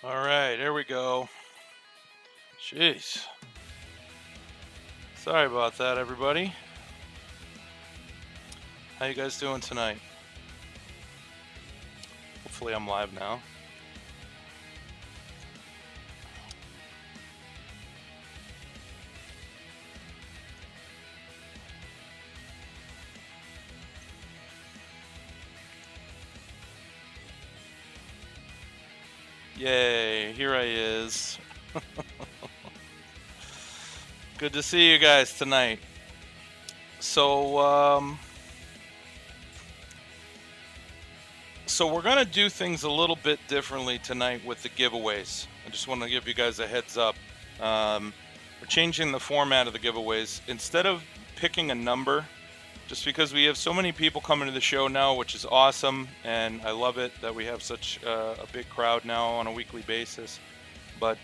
All right, here we go. Jeez. Sorry about that, everybody. How you guys doing tonight? Hopefully I'm live now. Yay, here I is. Good to see you guys tonight. So we're going to do things a little bit differently tonight with the giveaways. I just want to give you guys a heads up. We're changing the format of the giveaways. Instead of picking a number, just because we have so many people coming to the show now, which is awesome, and I love it that we have such a big crowd now on a weekly basis. But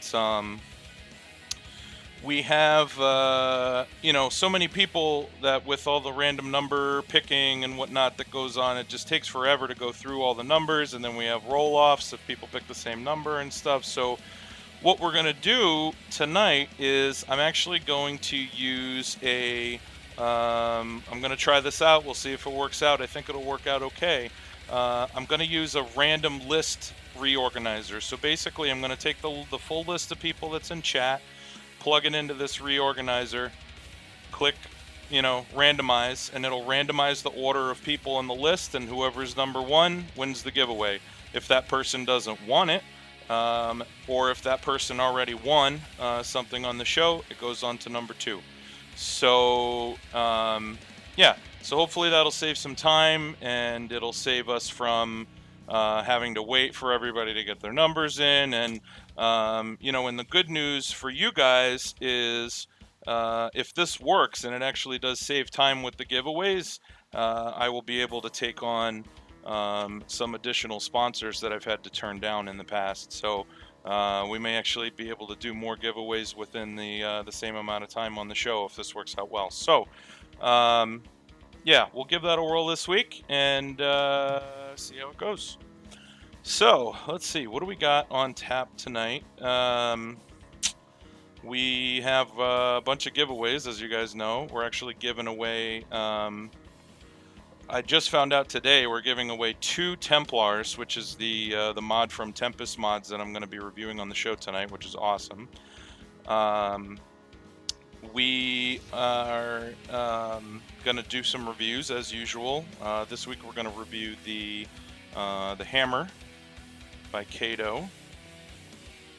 we have, so many people that with all the random number picking and whatnot that goes on, it just takes forever to go through all the numbers, and then we have roll-offs if people pick the same number and stuff. So what we're going to do tonight is I'm actually going to use I'm going to try this out. We'll see if it works out. I think it'll work out okay. I'm going to use a random list reorganizer. So basically, I'm going to take the full list of people that's in chat, plug it into this reorganizer, click, randomize, and it'll randomize the order of people in the list, and whoever's number one wins the giveaway. If that person doesn't want it, or if that person already won something on the show, it goes on to number two. So, so hopefully that'll save some time, and it'll save us from having to wait for everybody to get their numbers in. And, and the good news for you guys is if this works and it actually does save time with the giveaways, I will be able to take on some additional sponsors that I've had to turn down in the past. So we may actually be able to do more giveaways within the same amount of time on the show if this works out well. So, we'll give that a whirl this week and see how it goes. So, let's see. What do we got on tap tonight? We have a bunch of giveaways, as you guys know. We're actually giving away... I just found out today we're giving away 2 Templars, which is the mod from Tempest mods that I'm going to be reviewing on the show tonight, which is awesome. We are going to do some reviews as usual. This week we're going to review the hammer by Kato,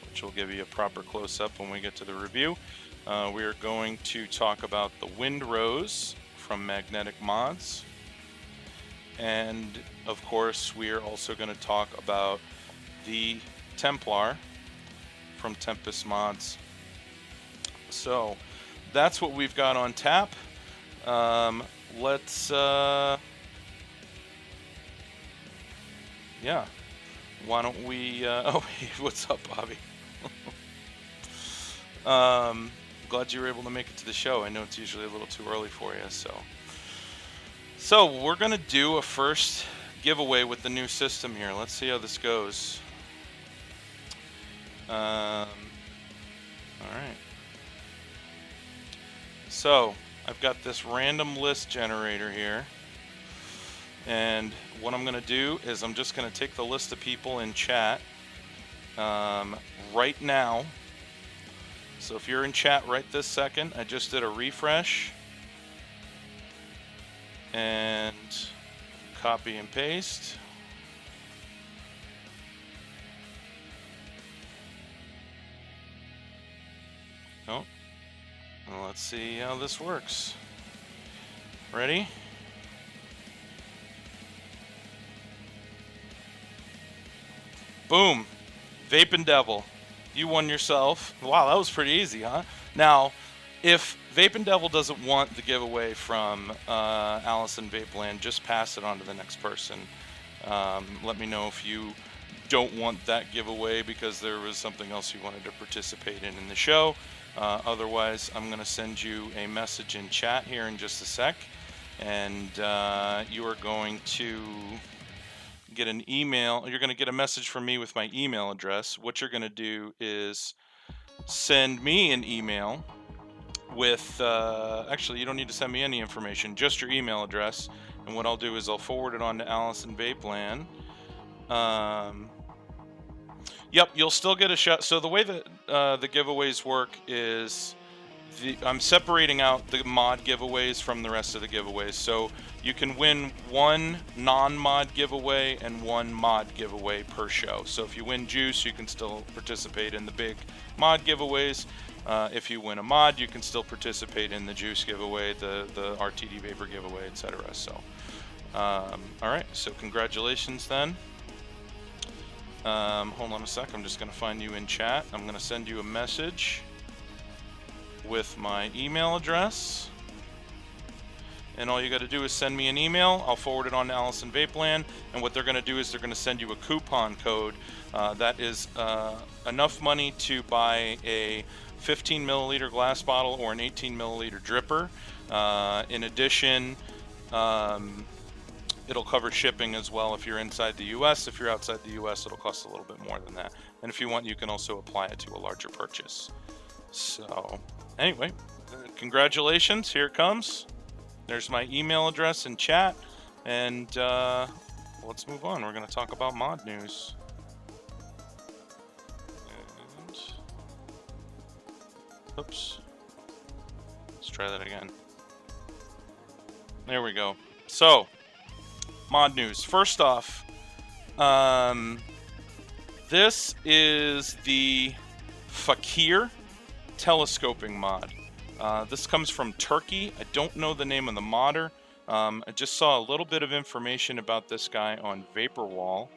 which will give you a proper close-up when we get to the review. We are going to talk about the Windrose from Magnetic Mods. And, of course, we are also going to talk about the Templar from Tempest Mods. So, that's what we've got on tap. Let's, why don't we, what's up, Bobby? Glad you were able to make it to the show. I know it's usually a little too early for you, So we're going to do a first giveaway with the new system here. Let's see how this goes. All right. So I've got this random list generator here. And what I'm going to do is I'm just going to take the list of people in chat right now. So if you're in chat right this second, I just did a refresh. And copy and paste. Oh, well, let's see how this works. Ready? Boom. Vapin' Devil. You won yourself. Wow, that was pretty easy, huh? Now, if Vapin' Devil doesn't want the giveaway from Allison Vapeland, just pass it on to the next person. Let me know if you don't want that giveaway because there was something else you wanted to participate in the show. Otherwise, I'm going to send you a message in chat here in just a sec. And you are going to get an email. You're going to get a message from me with my email address. What you're going to do is send me an email with, actually, you don't need to send me any information, just your email address. And what I'll do is I'll forward it on to Allison Vapeland. Yep, you'll still get a shot. So the way that the giveaways work is I'm separating out the mod giveaways from the rest of the giveaways. So you can win one non-mod giveaway and one mod giveaway per show. So if you win juice, you can still participate in the big mod giveaways. If you win a mod, you can still participate in the juice giveaway, the RTD vapor giveaway, etc. So, all right. So congratulations then. Hold on a sec. I'm just going to find you in chat. I'm going to send you a message with my email address. And all you got to do is send me an email. I'll forward it on to Allison Vapeland. And what they're going to do is they're going to send you a coupon code that is enough money to buy a 15 milliliter glass bottle or an 18 milliliter dripper. In addition, it'll cover shipping as well if you're inside the US. If you're outside the US, it'll cost a little bit more than that. And if you want, you can also apply it to a larger purchase. So anyway, congratulations. Here it comes. There's my email address in chat. And let's move on. We're going to talk about mod news. And, oops. Let's try that again. There we go. So, mod news. First off, this is the Fakir telescoping mod. This comes from Turkey. I don't know the name of the modder. I just saw a little bit of information about this guy on Vaporwall.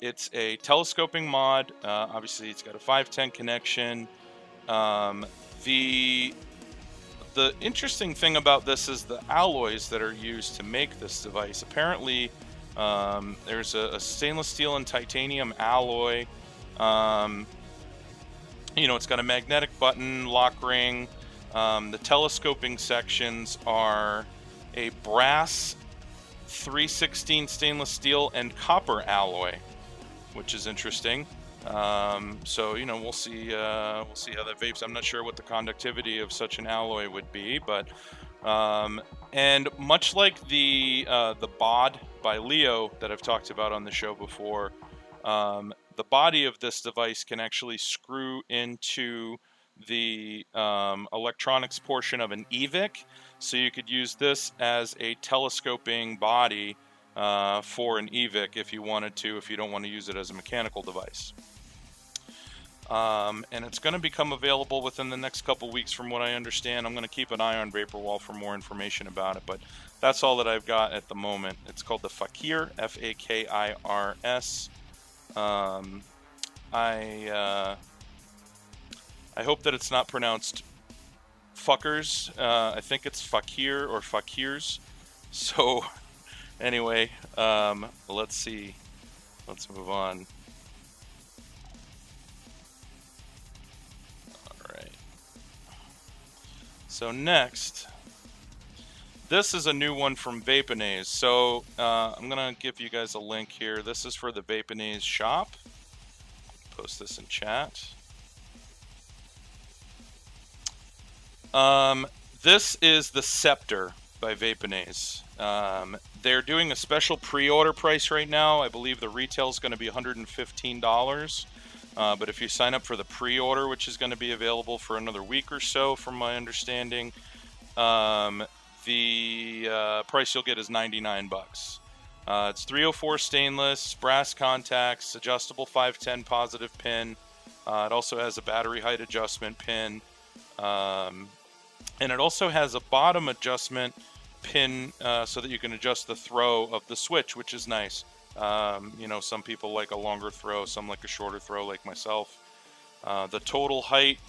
It's a telescoping mod. Obviously, it's got a 510 connection. The interesting thing about this is the alloys that are used to make this device. Apparently, there's a stainless steel and titanium alloy. It's got a magnetic button, lock ring. The telescoping sections are a brass 316 stainless steel and copper alloy, which is interesting. So we'll see how that vapes. I'm not sure what the conductivity of such an alloy would be, but and much like the bod by Leo that I've talked about on the show before, the body of this device can actually screw into the electronics portion of an EVIC, so you could use this as a telescoping body for an EVIC if you wanted to, if you don't want to use it as a mechanical device. And it's going to become available within the next couple weeks from what I understand. I'm going to keep an eye on Vaporwall for more information about it, but that's all that I've got at the moment. It's called the Fakir, F-A-K-I-R-S. I hope that it's not pronounced fuckers. I think it's Fakir or Fakirs. So anyway, let's see. Let's move on. So next, this is a new one from Vapenaze. So I'm going to give you guys a link here. This is for the Vapenaze shop. Post this in chat. This is the Scepter by Vapenaze. They're doing a special pre-order price right now. I believe the retail is going to be $115. But if you sign up for the pre-order, which is going to be available for another week or so, from my understanding, the price you'll get is $99. It's 304 stainless, brass contacts, adjustable 510 positive pin. It also has a battery height adjustment pin. And it also has a bottom adjustment pin so that you can adjust the throw of the switch, which is nice. Some people like a longer throw, some like a shorter throw, like myself. The total height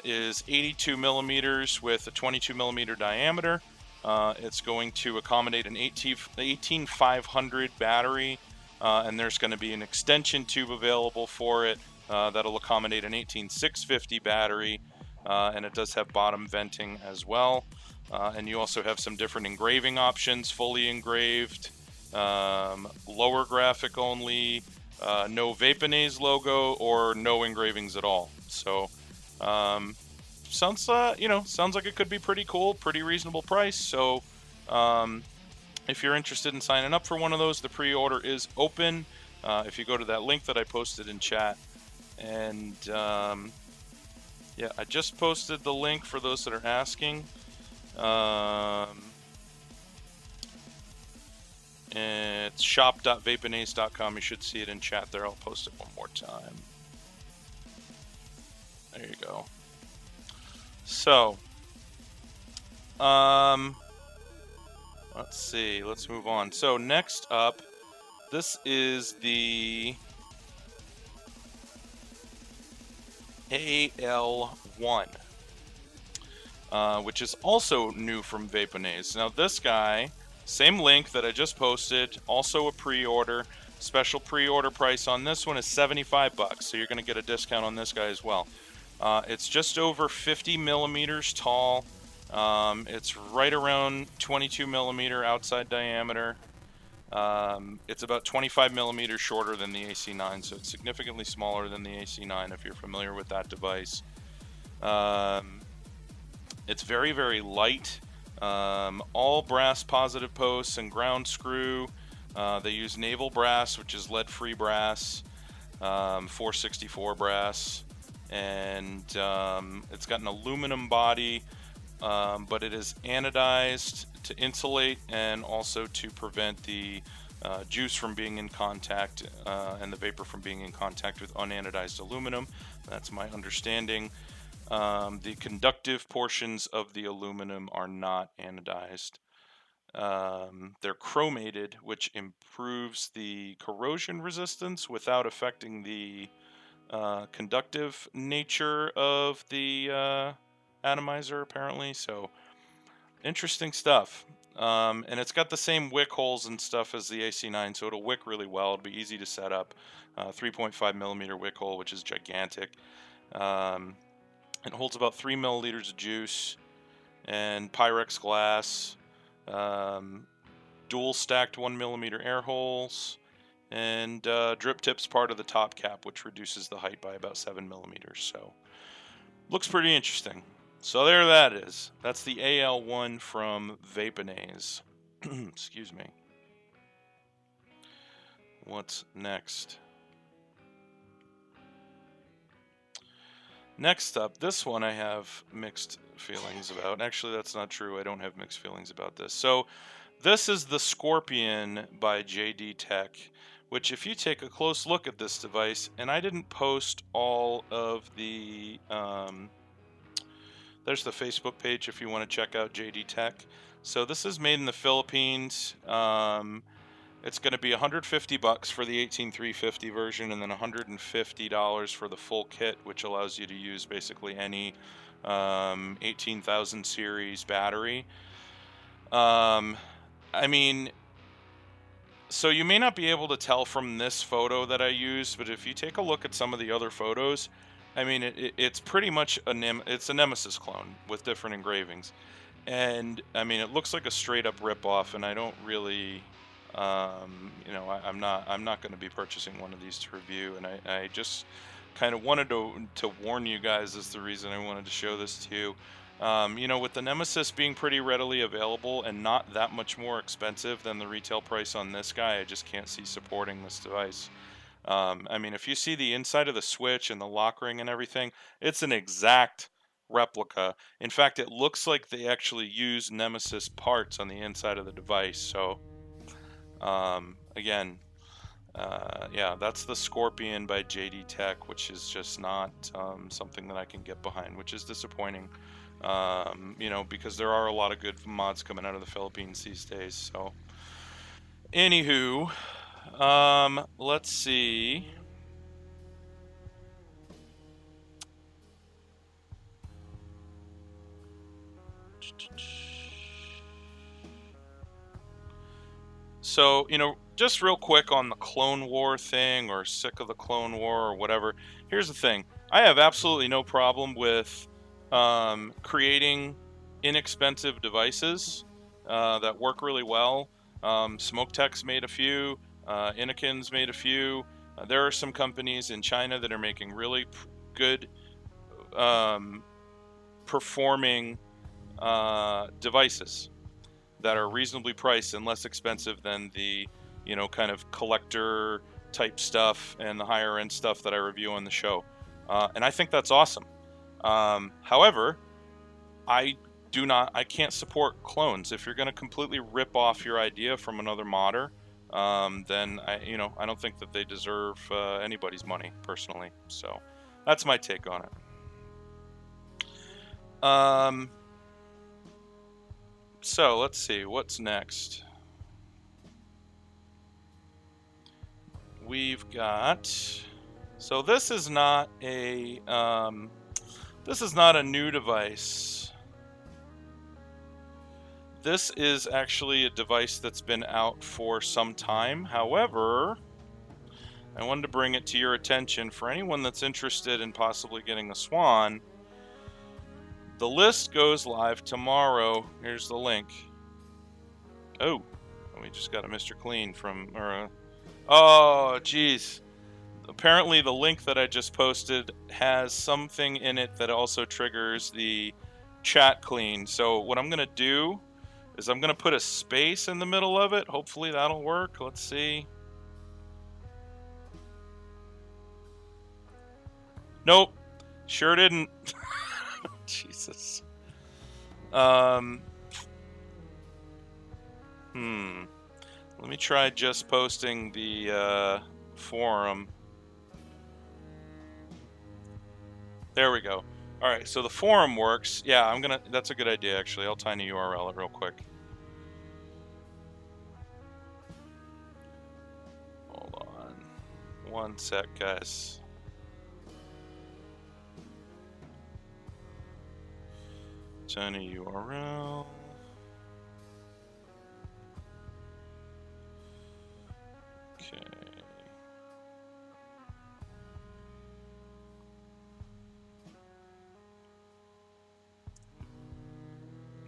is 82 millimeters with a 22 millimeter diameter. It's going to accommodate an 18500 battery, and there's going to be an extension tube available for it that'll accommodate an 18650 battery, and it does have bottom venting as well. And you also have some different engraving options, fully engraved, lower graphic only, no Vaponaze logo, or no engravings at all. So sounds sounds like it could be pretty cool, pretty reasonable price. So if you're interested in signing up for one of those, the pre-order is open. If you go to that link that I posted in chat, and yeah, I just posted the link for those that are asking. It's shop.vaponaze.com. You should see it in chat there. I'll post it one more time. There you go. So, let's see. Let's move on. So next up, this is the AL1, which is also new from Vaponaze. Now this guy, same link that I just posted, also a pre-order. Special pre-order price on this one is $75, so you're going to get a discount on this guy as well. It's just over 50 millimeters tall. It's right around 22 millimeter outside diameter. It's about 25 millimeters shorter than the AC9, so it's significantly smaller than the AC9 if you're familiar with that device. It's very, very light. All brass positive posts and ground screw. They use naval brass, which is lead-free brass, 464 brass, and it's got an aluminum body, but it is anodized to insulate and also to prevent the juice from being in contact and the vapor from being in contact with unanodized aluminum. That's my understanding. The conductive portions of the aluminum are not anodized. They're chromated, which improves the corrosion resistance without affecting the conductive nature of the atomizer, apparently. So interesting stuff. And it's got the same wick holes and stuff as the AC9, so it'll wick really well. It'll be easy to set up. 3.5 millimeter wick hole, which is gigantic. It holds about 3 milliliters of juice, and Pyrex glass, dual stacked 1 millimeter air holes, and drip tips part of the top cap, which reduces the height by about 7 millimeters. So looks pretty interesting. So there that is. That's the AL1 from Vaponaze. Excuse me. What's next? Next up, this one I have mixed feelings about. Actually, that's not true. I don't have mixed feelings about this. So this is the Scorpion by JD Tech, which if you take a close look at this device, and I didn't post all of the... there's the Facebook page if you want to check out JD Tech. So this is made in the Philippines. It's going to be $150 for the 18350 version, and then $150 for the full kit, which allows you to use basically any 18,000 series battery. I mean, so you may not be able to tell from this photo that I used, but if you take a look at some of the other photos, I mean, it's pretty much it's a Nemesis clone with different engravings. And I mean, it looks like a straight up rip-off, and I don't really... I'm not going to be purchasing one of these to review, and I just kind of wanted to warn you guys. Is the reason I wanted to show this to you. With the Nemesis being pretty readily available and not that much more expensive than the retail price on this guy, I just can't see supporting this device. I mean, if you see the inside of the switch and the lock ring and everything, it's an exact replica. In fact, it looks like they actually use Nemesis parts on the inside of the device. So again, yeah, that's the Scorpion by JD Tech, which is just not something that I can get behind, which is disappointing, because there are a lot of good mods coming out of the Philippines these days. So anywho, let's see. So, just real quick on the Clone War thing, or sick of the Clone War, or whatever. Here's the thing. I have absolutely no problem with creating inexpensive devices that work really well. Smoke-Tech's made a few. Innokin's made a few. There are some companies in China that are making really good performing devices that are reasonably priced and less expensive than the, you know, kind of collector type stuff and the higher end stuff that I review on the show. And I think that's awesome. However, I can't support clones. If you're going to completely rip off your idea from another modder, then I don't think that they deserve anybody's money personally. So that's my take on it. So let's see what's next. We've got, so this is not a new device. This is actually a device that's been out for some time. However, I wanted to bring it to your attention for anyone that's interested in possibly getting a Swan. The list goes live tomorrow. Here's the link. Oh, we just got a Mr. Clean from, oh, geez. Apparently the link that I just posted has something in it that also triggers the chat clean. So what I'm going to do is I'm going to put a space in the middle of it. Hopefully that'll work. Let's see. Nope. Sure didn't. Jesus. Let me try just posting the forum. There we go. All right, so the forum works. Yeah, that's a good idea actually. I'll tiny URL it real quick. Hold on. One sec, guys. Tiny URL. Okay.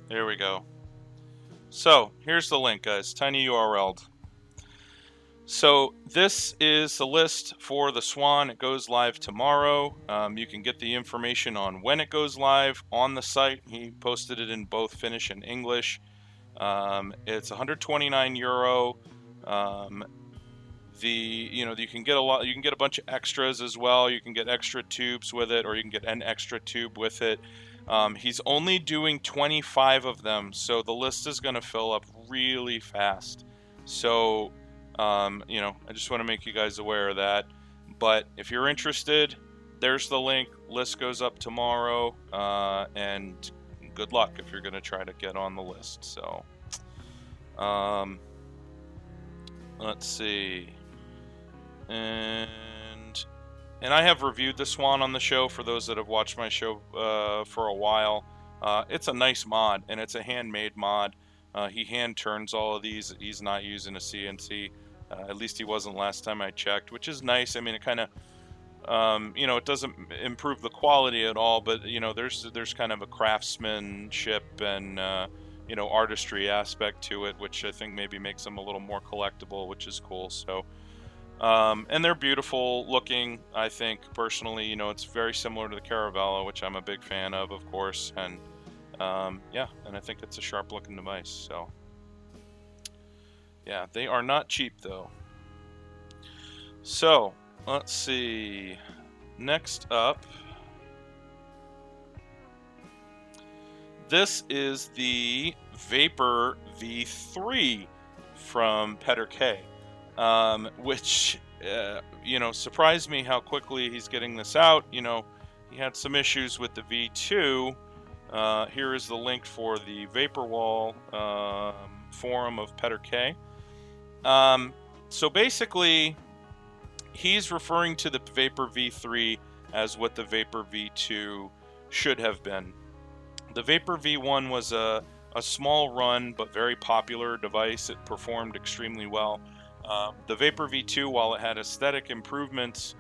There we go. So here's the link, guys. Tiny URL. So this is the list for the Swan. It goes live tomorrow. You can get the information on when it goes live on the site. He posted it in both Finnish and English. It's 129 euro. You can get you can get a bunch of extras as well. You can get extra tubes with it, or you can get an extra tube with it. He's only doing 25 of them, so the list is going to fill up really fast. So, I just want to make you guys aware of that. But if you're interested, there's the link. List goes up tomorrow, and good luck if you're going to try to get on the list. So, let's see. And I have reviewed the Swan on the show for those that have watched my show for a while. It's a nice mod, and it's a handmade mod. He hand turns all of these. He's not using a CNC. At least he wasn't last time I checked, which is nice. I mean, it kind of, it doesn't improve the quality at all, but there's kind of a craftsmanship and artistry aspect to it, which I think maybe makes them a little more collectible, which is cool. So. And they're beautiful looking, I think, personally. It's very similar to the Caravella, which I'm a big fan of course. And, yeah, and I think it's a sharp looking device. So, yeah, they are not cheap, though. So, let's see. Next up, this is the Vapor V3 from Petter K. Which, surprised me how quickly he's getting this out. He had some issues with the V2. Here is the link for the Vaporwall forum of Petter K. So basically, he's referring to the Vapor V3 as what the Vapor V2 should have been. The Vapor V1 was a small run but very popular device. It performed extremely well. The Vapor V2, while it had aesthetic improvements,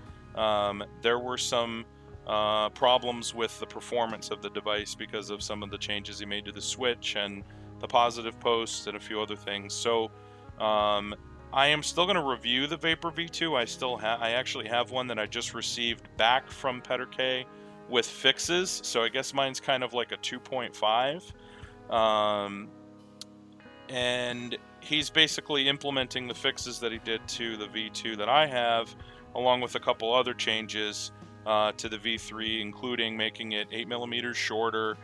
there were some problems with the performance of the device because of some of the changes he made to the switch and the positive posts and a few other things. So I am still going to review the Vapor V2. I actually have one that I just received back from Petter K with fixes, so I guess mine's kind of like a 2.5. And he's basically implementing the fixes that he did to the V2 that I have, along with a couple other changes to the V3, including making it 8 millimeters shorter.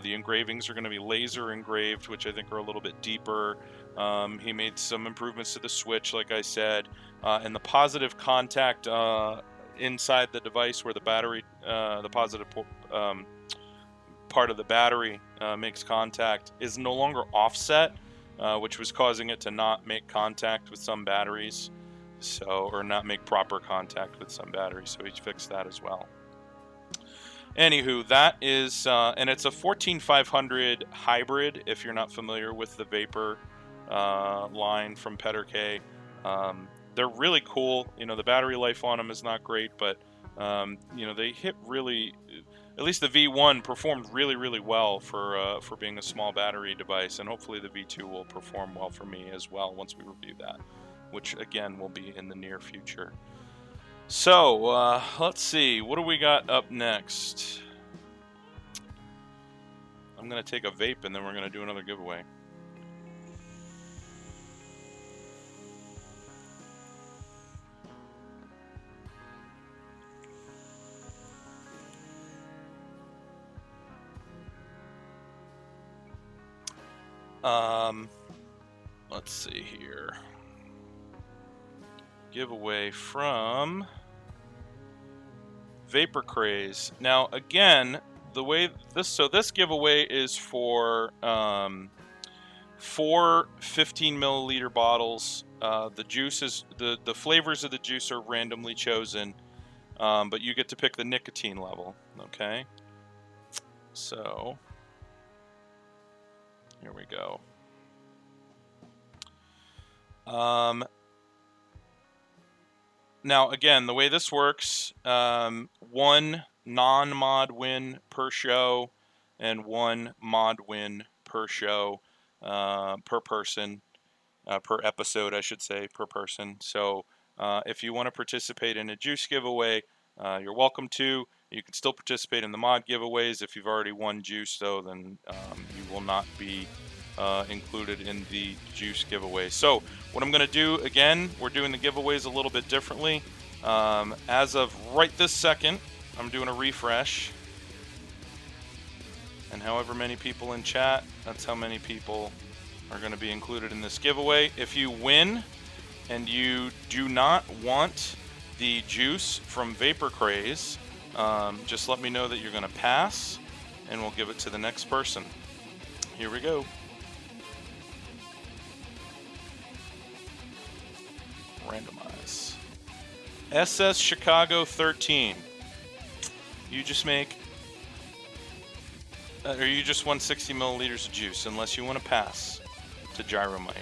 The engravings are going to be laser engraved, which I think are a little bit deeper. He made some improvements to the switch, like I said, and the positive contact inside the device where the battery, the positive part of the battery makes contact, is no longer offset, which was causing it to not make contact with some batteries, or not make proper contact with some batteries. So he fixed that as well. Anywho, that is, and it's a 14500 hybrid. If you're not familiar with the Vapor line from Petter K, they're really cool. You know, the battery life on them is not great, but you know, they hit really. At least the V1 performed really, really well for being a small battery device, and hopefully the V2 will perform well for me as well once we review that, which again will be in the near future. So let's see, what do we got up next? I'm gonna take a vape and then we're gonna do another giveaway. Let's see here. Giveaway from Vapor Craze. Now, again, the way this giveaway is for 4 15 milliliter bottles. The juice is the flavors of the juice are randomly chosen, but you get to pick the nicotine level. Okay, so here we go. Now, again, the way this works, 1 non-mod win per show and 1 mod win per show, per person, per episode, I should say, per person. So if you want to participate in a juice giveaway, you're welcome to. You can still participate in the mod giveaways. If you've already won juice, though, then you will not be included in the juice giveaway. So what I'm going to do, again, we're doing the giveaways a little bit differently. As of right this second, I'm doing a refresh. And however many people in chat, that's how many people are going to be included in this giveaway. If you win and you do not want the juice from Vapor Craze, just let me know that you're going to pass, and we'll give it to the next person. Here we go. Randomize. SS Chicago 13. You just make, or you just won 60 milliliters of juice, unless you want to pass to Gyromite.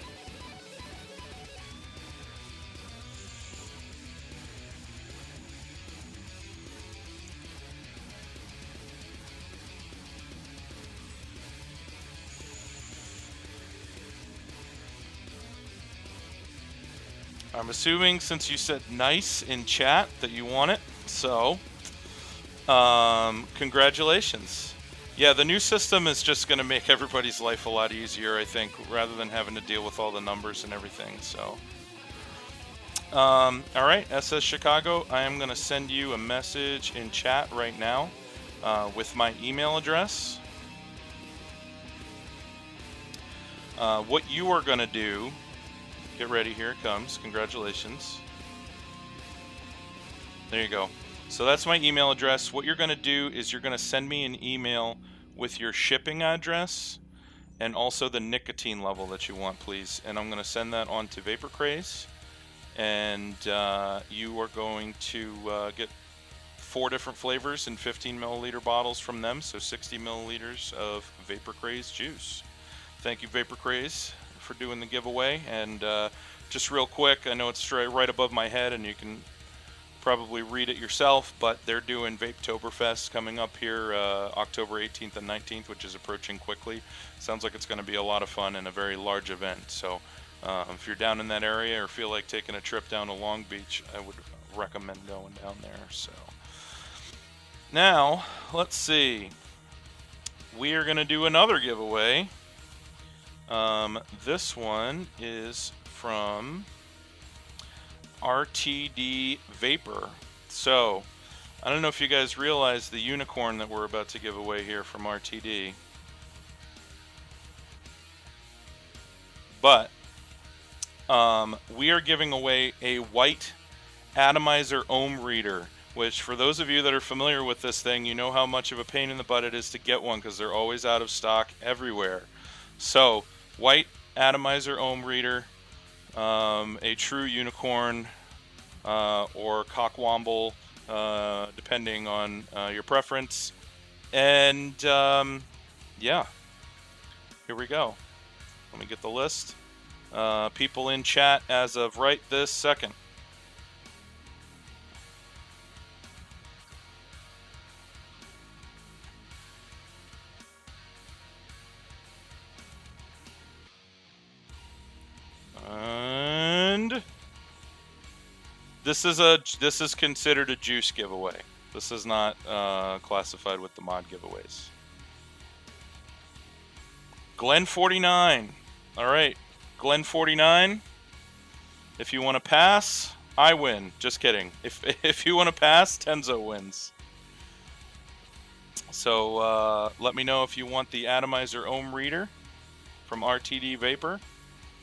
I'm assuming since you said nice in chat that you want it, so congratulations. Yeah, the new system is just going to make everybody's life a lot easier, I think, rather than having to deal with all the numbers and everything. So, all right, SS Chicago, I am going to send you a message in chat right now with my email address. What you are going to do, get ready, here it comes. Congratulations. There you go. So that's my email address. What you're going to do is you're going to send me an email with your shipping address and also the nicotine level that you want, please. And I'm going to send that on to Vapor Craze. And you are going to get 4 different flavors in 15 milliliter bottles from them. So 60 milliliters of Vapor Craze juice. Thank you, Vapor Craze, for doing the giveaway. And just real quick, I know it's right above my head and you can probably read it yourself, but they're doing Vapetoberfest coming up here October 18th and 19th, which is approaching quickly. Sounds like it's going to be a lot of fun and a very large event. So If you're down in that area or feel like taking a trip down to Long Beach, I would recommend going down there. So now, let's see. We are going to do another giveaway. This one is from RTD Vapor. So, I don't know if you guys realize the unicorn that we're about to give away here from RTD. But we are giving away a white atomizer ohm reader, which for those of you that are familiar with this thing, you know how much of a pain in the butt it is to get one because they're always out of stock everywhere. So, white atomizer ohm reader, a true unicorn or cockwomble, depending on your preference. And yeah, here we go. Let me get the list. People in chat as of right this second. And this is considered a juice giveaway. This is not classified with the mod giveaways. Glenn 49. All right, Glenn 49. If you want to pass, I win. Just kidding. If you want to pass, Tenzo wins. So let me know if you want the atomizer ohm reader from RTD Vapor.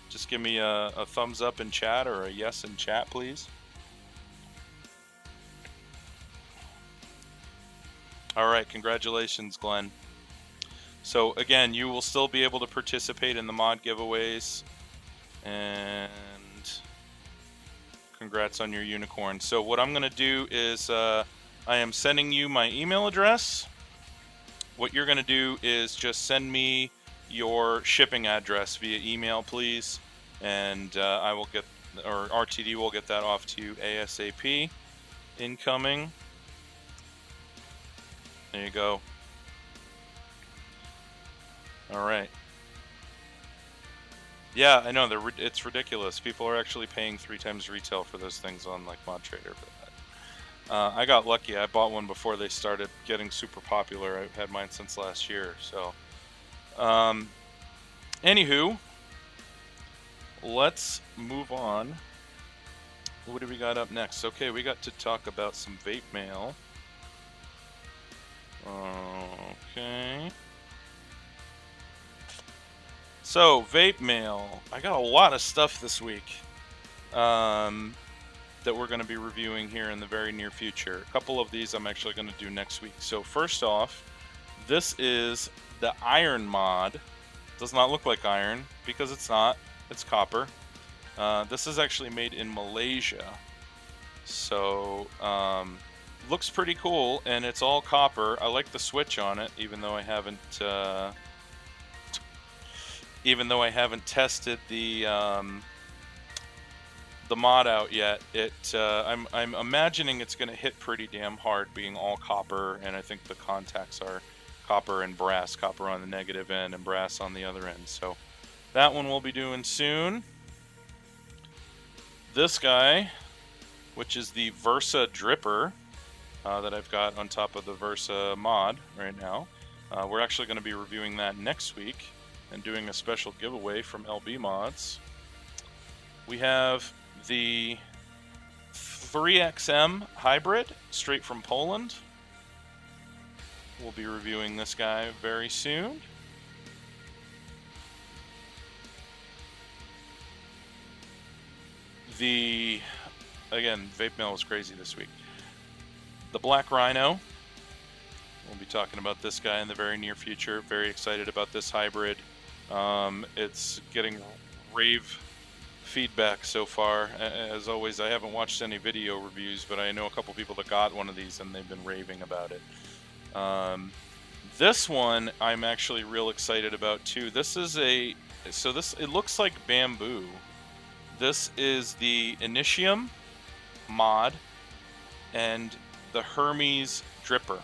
Just give me a thumbs up in chat or a yes in chat, please. All right, congratulations, Glenn. So again, you will still be able to participate in the mod giveaways, and congrats on your unicorn. So what I'm going to do is I am sending you my email address. What you're going to do is just send me your shipping address via email, please, and I will get, or RTD will get that off to you ASAP. Incoming. There you go. All right. Yeah, I know, it's ridiculous. People are actually paying 3 times retail for those things on like Mod Trader. But I got lucky. I bought one before they started getting super popular. I've had mine since last year. So, anywho, let's move on. What do we got up next? Okay, we got to talk about some vape mail. Okay. So, vape mail. I got a lot of stuff this week that we're going to be reviewing here in the very near future. A couple of these I'm actually going to do next week. So, first off, this is the iron mod. Does not look like iron because it's not. It's copper. This is actually made in Malaysia. So, looks pretty cool, and it's all copper. I like the switch on it, even though I haven't tested the mod out yet. I'm imagining it's going to hit pretty damn hard, being all copper, and I think the contacts are copper and brass, copper on the negative end and brass on the other end. So that one we'll be doing soon. This guy, which is the Versa Dripper that I've got on top of the Versa mod right now. We're actually going to be reviewing that next week and doing a special giveaway from LB Mods. We have the 3XM Hybrid, straight from Poland. We'll be reviewing this guy very soon. Again, vape mail was crazy this week. The Black Rhino. We'll be talking about this guy in the very near future. Very excited about this hybrid. It's getting rave feedback so far. As always, I haven't watched any video reviews, but I know a couple people that got one of these and they've been raving about it. This one I'm actually real excited about too. It looks like bamboo. This is the Initium mod and the Hermes Dripper,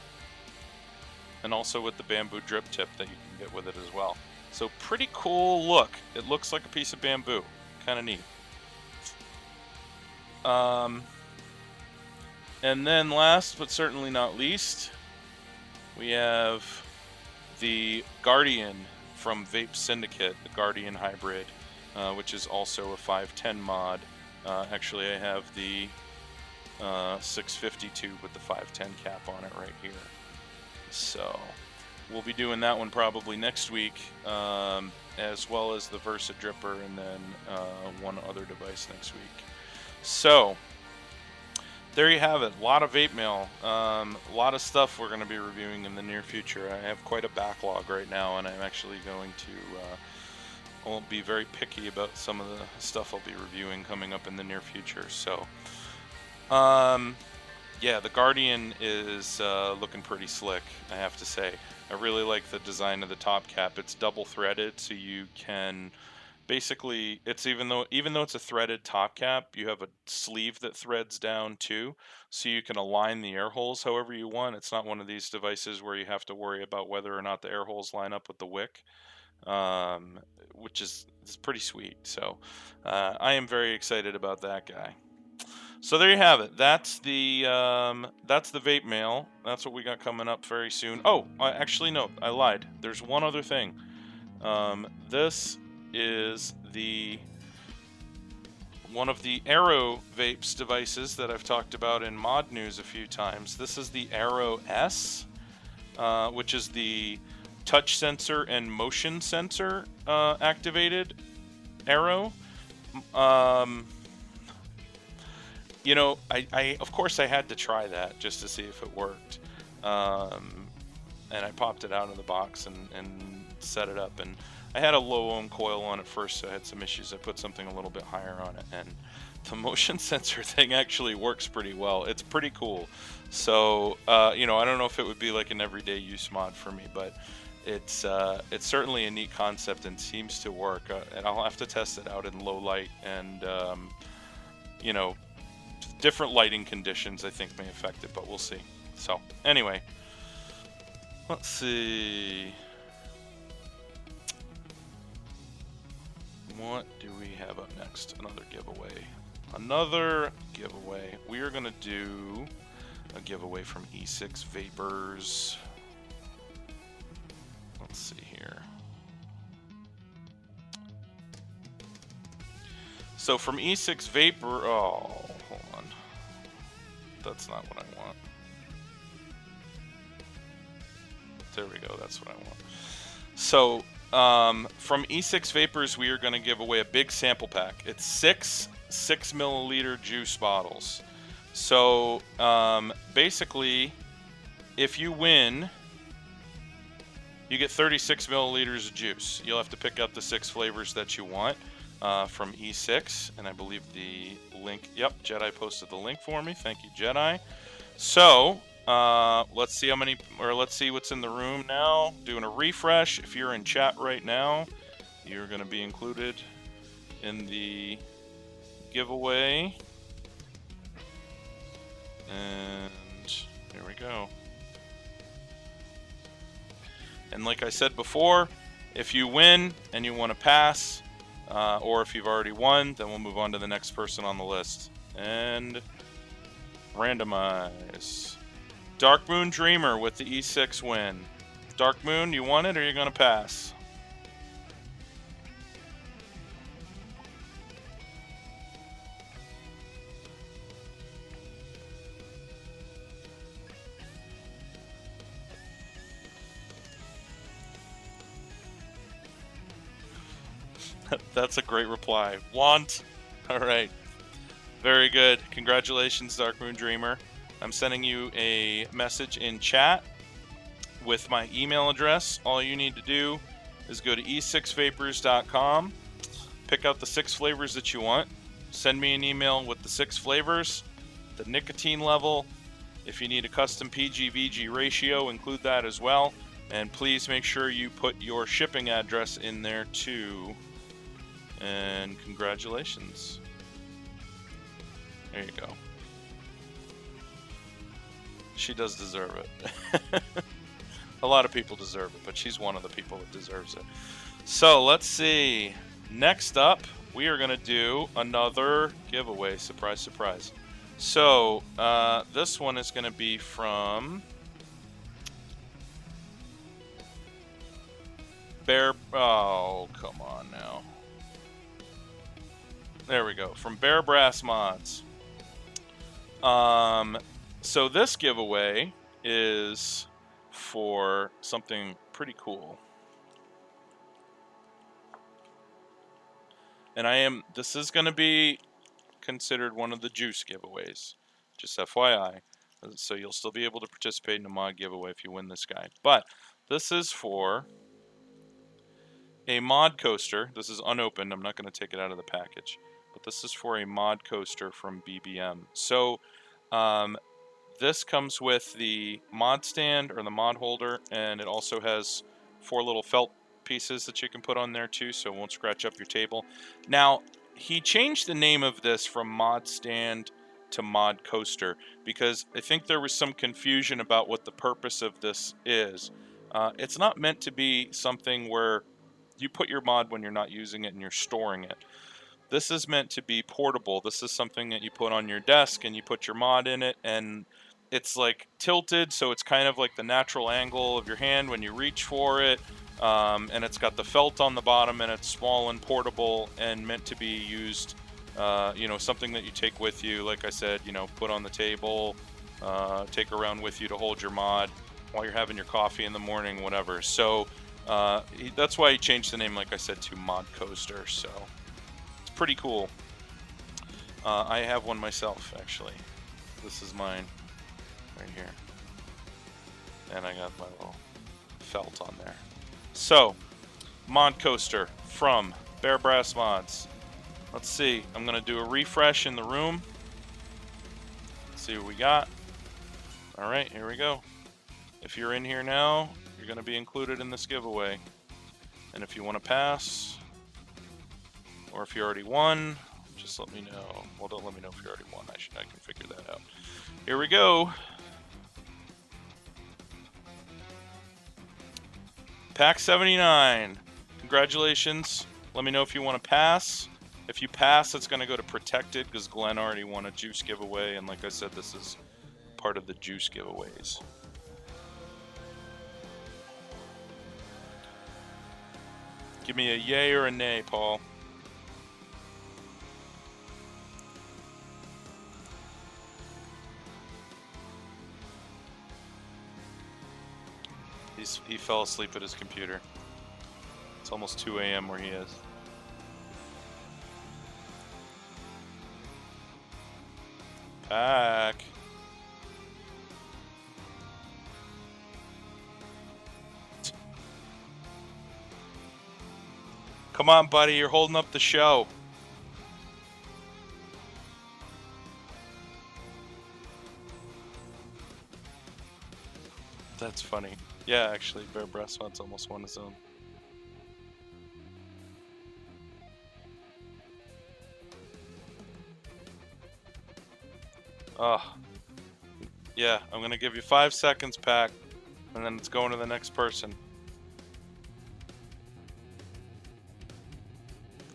and also with the bamboo drip tip that you can get with it as well. So pretty cool look. It looks like a piece of bamboo. kind of neat. And then last but certainly not least, we have the Guardian from Vape Syndicate, the Guardian Hybrid, which is also a 510 mod. Actually, I have the 652 with the 510 cap on it right here. So we'll be doing that one probably next week, as well as the Versa Dripper, and then one other device next week. So there you have it. A lot of vape mail. A lot of stuff we're going to be reviewing in the near future. I have quite a backlog right now, and I'm actually going to I'll be very picky about some of the stuff I'll be reviewing coming up in the near future. So yeah, the Guardian is looking pretty slick, I have to say. I really like the design of the top cap. It's double threaded, so you can basically, it's even though it's a threaded top cap, you have a sleeve that threads down too, so you can align the air holes however you want. It's not one of these devices where you have to worry about whether or not the air holes line up with the wick, which is pretty sweet. So I am very excited about that guy. So there you have it. That's the vape mail. That's what we got coming up very soon. Oh, actually no, I lied. There's one other thing. This is one of the Aero Vapes devices that I've talked about in mod news a few times. This is the Aero S, which is the touch sensor and motion sensor activated Aero. You know, I of course I had to try that just to see if it worked, and I popped it out of the box and set it up, and I had a low ohm coil on it first, so I had some issues. I put something a little bit higher on it, and the motion sensor thing actually works pretty well. It's pretty cool. So you know, I don't know if it would be like an everyday use mod for me, but it's certainly a neat concept and seems to work. And I'll have to test it out in low light, and you know, different lighting conditions I think may affect it, but we'll see. So anyway, let's see. What do we have up next? Another giveaway. We are going to do a giveaway from E6 Vapors. Let's see here. So from E6 Vapor, oh, hold on. That's not what I want. There we go, that's what I want. So from E6 Vapors, we are going to give away a big sample pack. It's 6 6-milliliter juice bottles. So basically, if you win, you get 36 milliliters of juice. You'll have to pick out the 6 flavors that you want from E6, and I believe the link, yep, Jedi posted the link for me. Thank you, Jedi. So let's see how many, or let's see what's in the room now. Doing a refresh. If you're in chat right now, you're going to be included in the giveaway. And here we go. And like I said before, if you win and you want to pass, or if you've already won, then we'll move on to the next person on the list. And randomize. Dark Moon Dreamer with the E6 win. Dark Moon, you want it or are you going to pass? That's a great reply. Want. All right. Very good. Congratulations, Dark Moon Dreamer. I'm sending you a message in chat with my email address. All you need to do is go to e6vapors.com, pick out the 6 flavors that you want, send me an email with the 6 flavors, the nicotine level. If you need a custom PG-VG ratio, include that as well. And please make sure you put your shipping address in there too. And congratulations. There you go. She does deserve it. A lot of people deserve it, but she's one of the people that deserves it. So let's see. Next up, we are going to do another giveaway. Surprise, surprise. So, this one is going to be from Bear... Oh, come on now. There we go. From Bear Brass Mods. So this giveaway is for something pretty cool. And this is going to be considered one of the juice giveaways. Just FYI. So you'll still be able to participate in a mod giveaway if you win this guy. But this is for a mod coaster. This is unopened. I'm not going to take it out of the package. But this is for a mod coaster from BBM. So, this comes with the mod stand or the mod holder, and it also has 4 little felt pieces that you can put on there too, so it won't scratch up your table. Now, he changed the name of this from mod stand to mod coaster because I think there was some confusion about what the purpose of this is. It's not meant to be something where you put your mod when you're not using it and you're storing it. This is meant to be portable. This is something that you put on your desk and you put your mod in it, and it's like tilted, so it's kind of like the natural angle of your hand when you reach for it. And it's got the felt on the bottom, and it's small and portable and meant to be used, something that you take with you. Like I said, put on the table, take around with you to hold your mod while you're having your coffee in the morning, whatever. So that's why he changed the name, like I said, to Mod Coaster. So it's pretty cool. I have one myself, actually. This is mine right here. And I got my little felt on there. So, Mod Coaster from Bear Brass Mods. Let's see. I'm going to do a refresh in the room. Let's see what we got. All right, here we go. If you're in here now, you're going to be included in this giveaway. And if you want to pass, or if you already won, just let me know. Well, don't let me know if you already won. I can figure that out. Here we go. Pack 79. Congratulations. Let me know if you want to pass. If you pass, it's going to go to Protected because Glenn already won a juice giveaway. And like I said, this is part of the juice giveaways. Give me a yay or a nay, Paul. He fell asleep at his computer. It's almost 2 a.m. where he is. Pack. Come on, buddy. You're holding up the show. That's funny. Yeah, actually, Bear Brass Mods almost won his own. Yeah, I'm going to give you 5 seconds, Pack, and then it's going to the next person.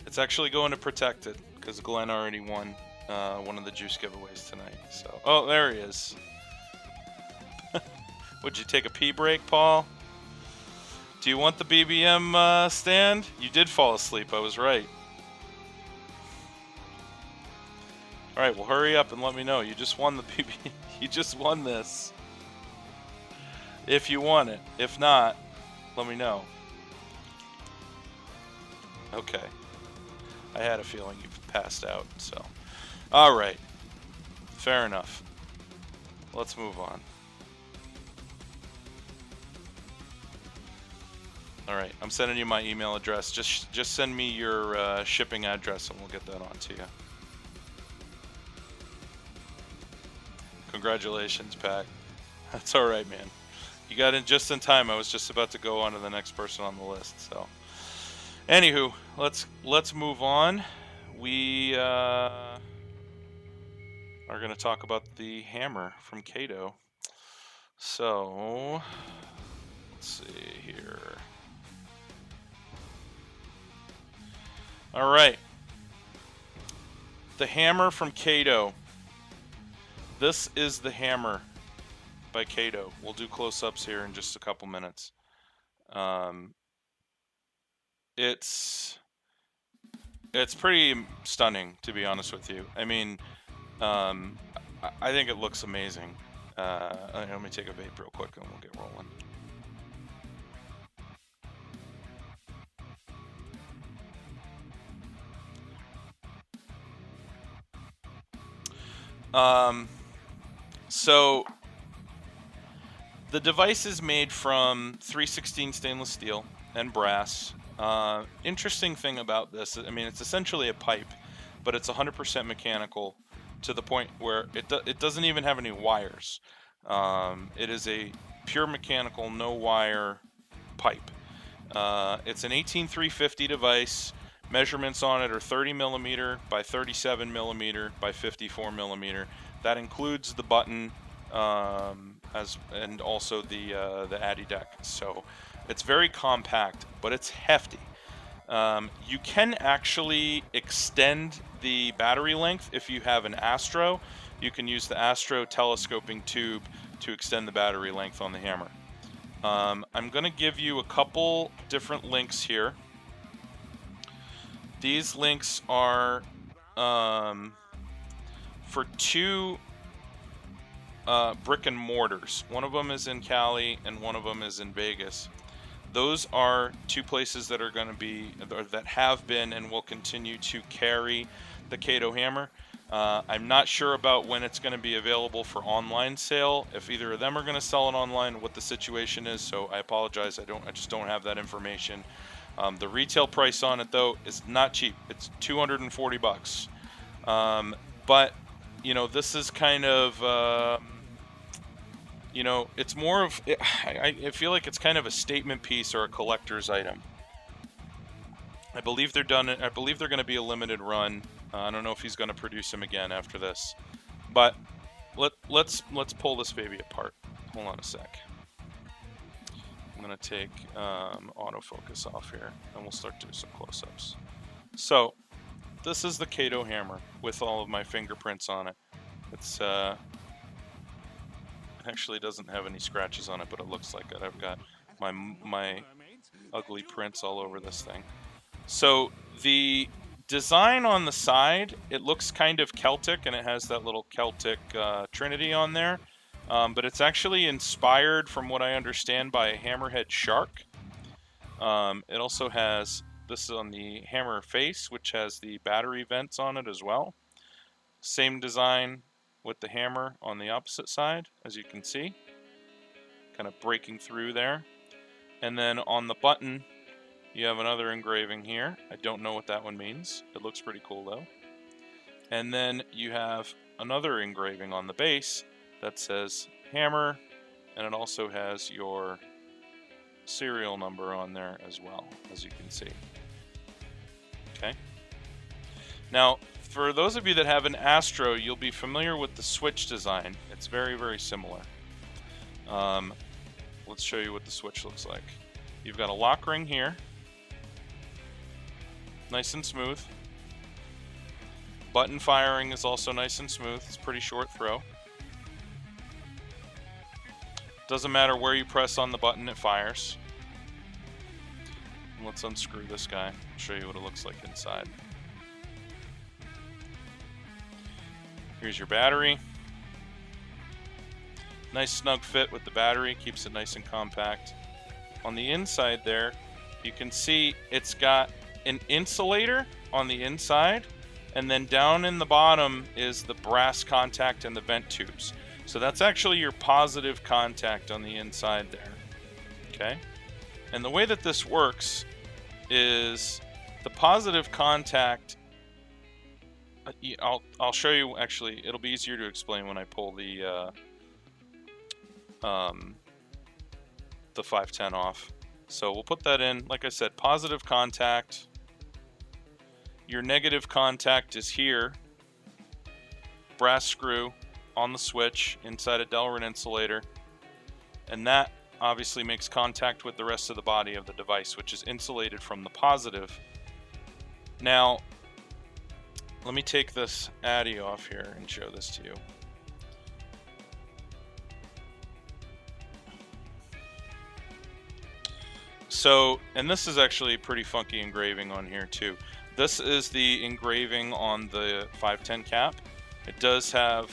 It's actually going to Protected, because Glenn already won one of the juice giveaways tonight. So, oh, there he is. Would you take a pee break, Paul? Do you want the BBM stand? You did fall asleep, I was right. Alright, well hurry up and let me know. You just won the BB. You just won this. If you want it. If not, let me know. Okay. I had a feeling you passed out, so. Alright. Fair enough. Let's move on. Alright, I'm sending you my email address. Just send me your shipping address and we'll get that on to you. Congratulations, Pack. That's alright, man. You got in just in time. I was just about to go on to the next person on the list, so. Anywho, let's move on. We are going to talk about the hammer from Kato. So, let's see here. All right. The hammer from Kato. This is the hammer by Kato. We'll do close-ups here in just a couple minutes. It's pretty stunning, to be honest with you. I mean, I think it looks amazing. Let me take a vape real quick and we'll get rolling. So the device is made from 316 stainless steel and brass. Interesting thing about this, I mean, it's essentially a pipe, but it's 100% mechanical to the point where it doesn't even have any wires. It is a pure mechanical, no wire pipe. It's an 18350 device. Measurements on it are 30 millimeter by 37 millimeter by 54 millimeter. That includes the button and also the Addy deck. So it's very compact, but it's hefty. You can actually extend the battery length if you have an Astro. You can use the Astro telescoping tube to extend the battery length on the hammer. I'm going to give you a couple different links here. These links are for two brick and mortars. One of them is in Cali and one of them is in Vegas. Those are two places that are going to be, or that have been and will continue to carry the Kato hammer. I'm not sure about when it's going to be available for online sale, if either of them are going to sell it online, what the situation is, so I apologize, I just don't have that information. The retail price on it, though, is not cheap. It's $240. But, you know, this is kind of, you know, it's more of, I feel like it's kind of a statement piece or a collector's item. I believe they're done. I believe they're going to be a limited run. I don't know if he's going to produce them again after this. But let's pull this baby apart. Hold on a sec. I'm going to take autofocus off here, and we'll start doing some close-ups. So, this is the Kato hammer with all of my fingerprints on it. It's it actually doesn't have any scratches on it, but it looks like it. I've got my ugly prints all over this thing. So the design on the side, it looks kind of Celtic, and it has that little Celtic trinity on there. But it's actually inspired, from what I understand, by a hammerhead shark. It also has, this is on the hammer face, which has the battery vents on it as well. Same design with the hammer on the opposite side, as you can see. Kind of breaking through there. And then on the button, you have another engraving here. I don't know what that one means. It looks pretty cool though. And then you have another engraving on the base that says hammer, and it also has your serial number on there as well, as you can see. Okay. Now, for those of you that have an Astro, you'll be familiar with the switch design. It's very, very similar. Let's show you what the switch looks like. You've got a lock ring here. Nice and smooth. Button firing is also nice and smooth. It's pretty short throw. Doesn't matter where you press on the button, it fires. Let's unscrew this guy. Show you what it looks like inside. Here's your battery. Nice snug fit with the battery, keeps it nice and compact. On the inside there, you can see it's got an insulator on the inside, and then down in the bottom is the brass contact and the vent tubes. So that's actually your positive contact on the inside there. Okay? And the way that this works is the positive contact, I'll show you, actually, it'll be easier to explain when I pull the 510 off. So we'll put that in, like I said, positive contact. Your negative contact is here. Brass screw on the switch inside a Delrin insulator. And that obviously makes contact with the rest of the body of the device, which is insulated from the positive. Now, let me take this Addy off here and show this to you. So, and this is actually pretty funky engraving on here too. This is the engraving on the 510 cap. It does have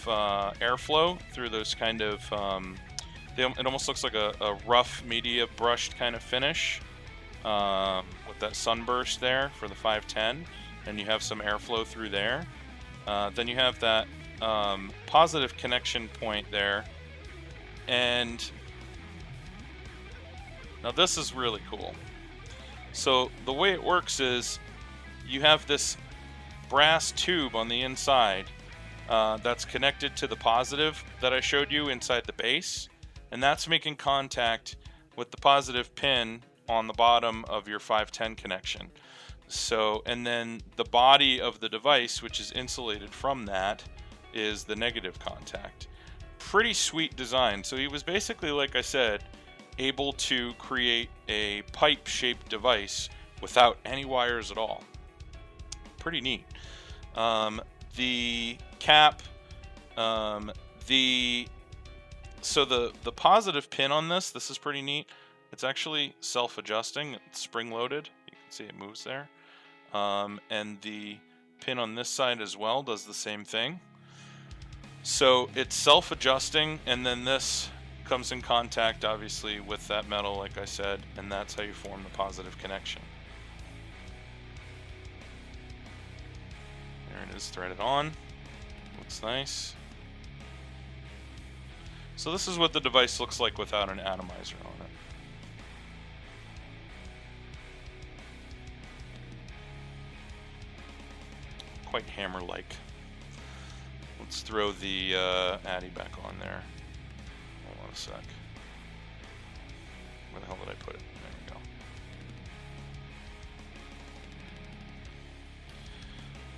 airflow through those kind of, it almost looks like a rough media brushed kind of finish with that sunburst there for the 510, and you have some airflow through there. Then you have that positive connection point there, and now this is really cool. So the way it works is you have this brass tube on the inside that's connected to the positive that I showed you inside the base, and that's making contact with the positive pin on the bottom of your 510 connection. So, and then the body of the device, which is insulated from that, is the negative contact. Pretty sweet design. So he was basically, like I said, able to create a pipe-shaped device without any wires at all. Pretty neat. The cap, so the positive pin on this is pretty neat. It's actually self-adjusting. It's spring-loaded. You can see it moves there. And the pin on this side as well does the same thing. So it's self-adjusting, and then this comes in contact, obviously, with that metal, like I said, and that's how you form the positive connection. There it is, threaded on. Looks nice. So this is what the device looks like without an atomizer on it. Quite hammer-like. Let's throw the Addy back on there. Hold on a sec. Where the hell did I put it? There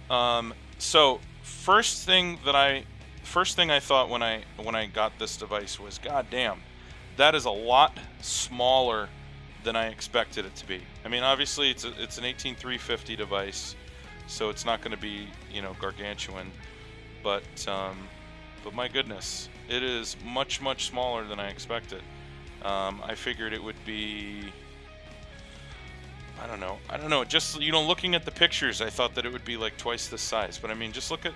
we go. So first thing I thought when I got this device was, God damn, that is a lot smaller than I expected it to be. I mean, obviously it's an 18350 device, so it's not going to be, you know, gargantuan, but my goodness, it is much smaller than I expected. I figured it would be, I don't know. Just, you know, looking at the pictures, I thought that it would be like twice this size. But I mean, just look at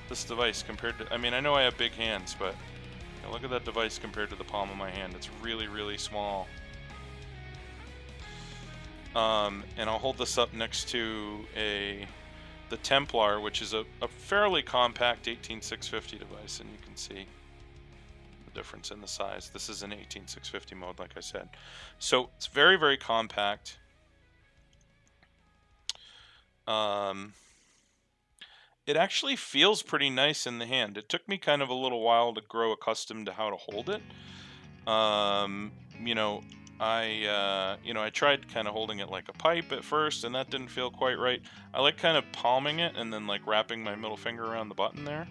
this device compared to, I mean, I know I have big hands, but you know, look at that device compared to the palm of my hand. It's really small. And I'll hold this up next to the Templar, which is a fairly compact 18650 device, and you can see the difference in the size. This is an 18650 mode, like I said. So it's very compact. It actually feels pretty nice in the hand. It took me kind of a little while to grow accustomed to how to hold it. You know, I tried kind of holding it like a pipe at first, and that didn't feel quite right. I like kind of palming it and then like wrapping my middle finger around the button there.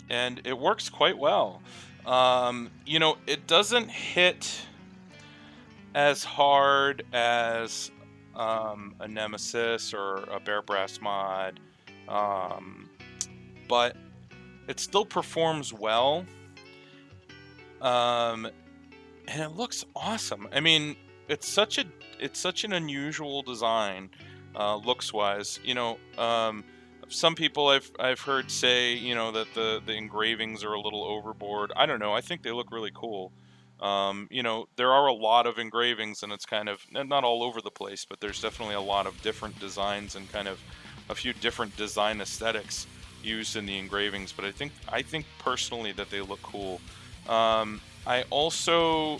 And it works quite well. You know, it doesn't hit as hard as a Nemesis or a Bear Brass mod, but it still performs well, and it looks awesome. I mean, it's such an unusual design, looks wise. You know, some people I've heard say, you know, that the engravings are a little overboard. I don't know. I think they look really cool. You know, there are a lot of engravings, and it's kind of not all over the place, but there's definitely a lot of different designs and kind of a few different design aesthetics used in the engravings. But I think personally that they look cool. I also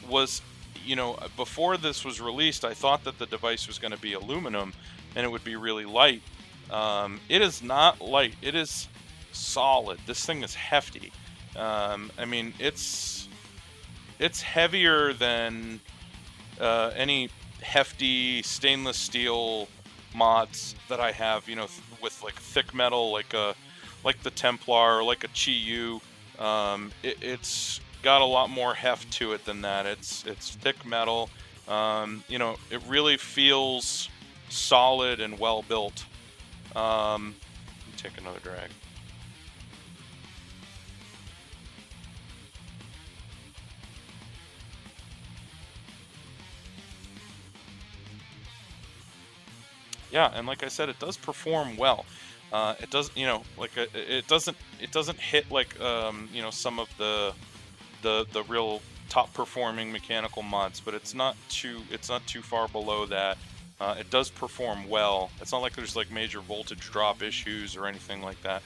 was, you know, before this was released, I thought that the device was going to be aluminum and it would be really light. It is not light. It is solid. This thing is hefty. I mean, it's heavier than any hefty stainless steel mods that I have, with like thick metal, like the Templar, or like a Chi Yu. It's got a lot more heft to it than that. It's thick metal. It really feels solid and well built. Let me take another drag. Yeah, and like I said, it does perform well. It does, it doesn't hit like some of the real top performing mechanical mods, but it's not too far below that. It does perform well. It's not like there's like major voltage drop issues or anything like that.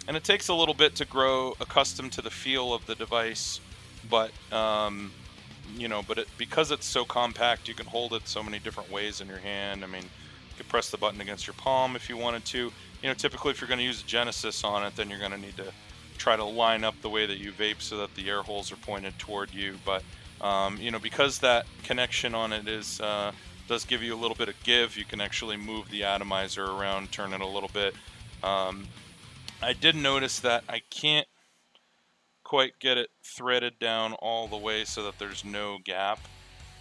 And it takes a little bit to grow accustomed to the feel of the device, but because it's so compact, you can hold it so many different ways in your hand. I mean, you could press the button against your palm if you wanted to. Typically if you're going to use a Genesis on it, then you're going to need to try to line up the way that you vape so that the air holes are pointed toward you. But because that connection on it does give you a little bit of give, you can actually move the atomizer around, turn it a little bit. I did notice that I can't quite get it threaded down all the way so that there's no gap.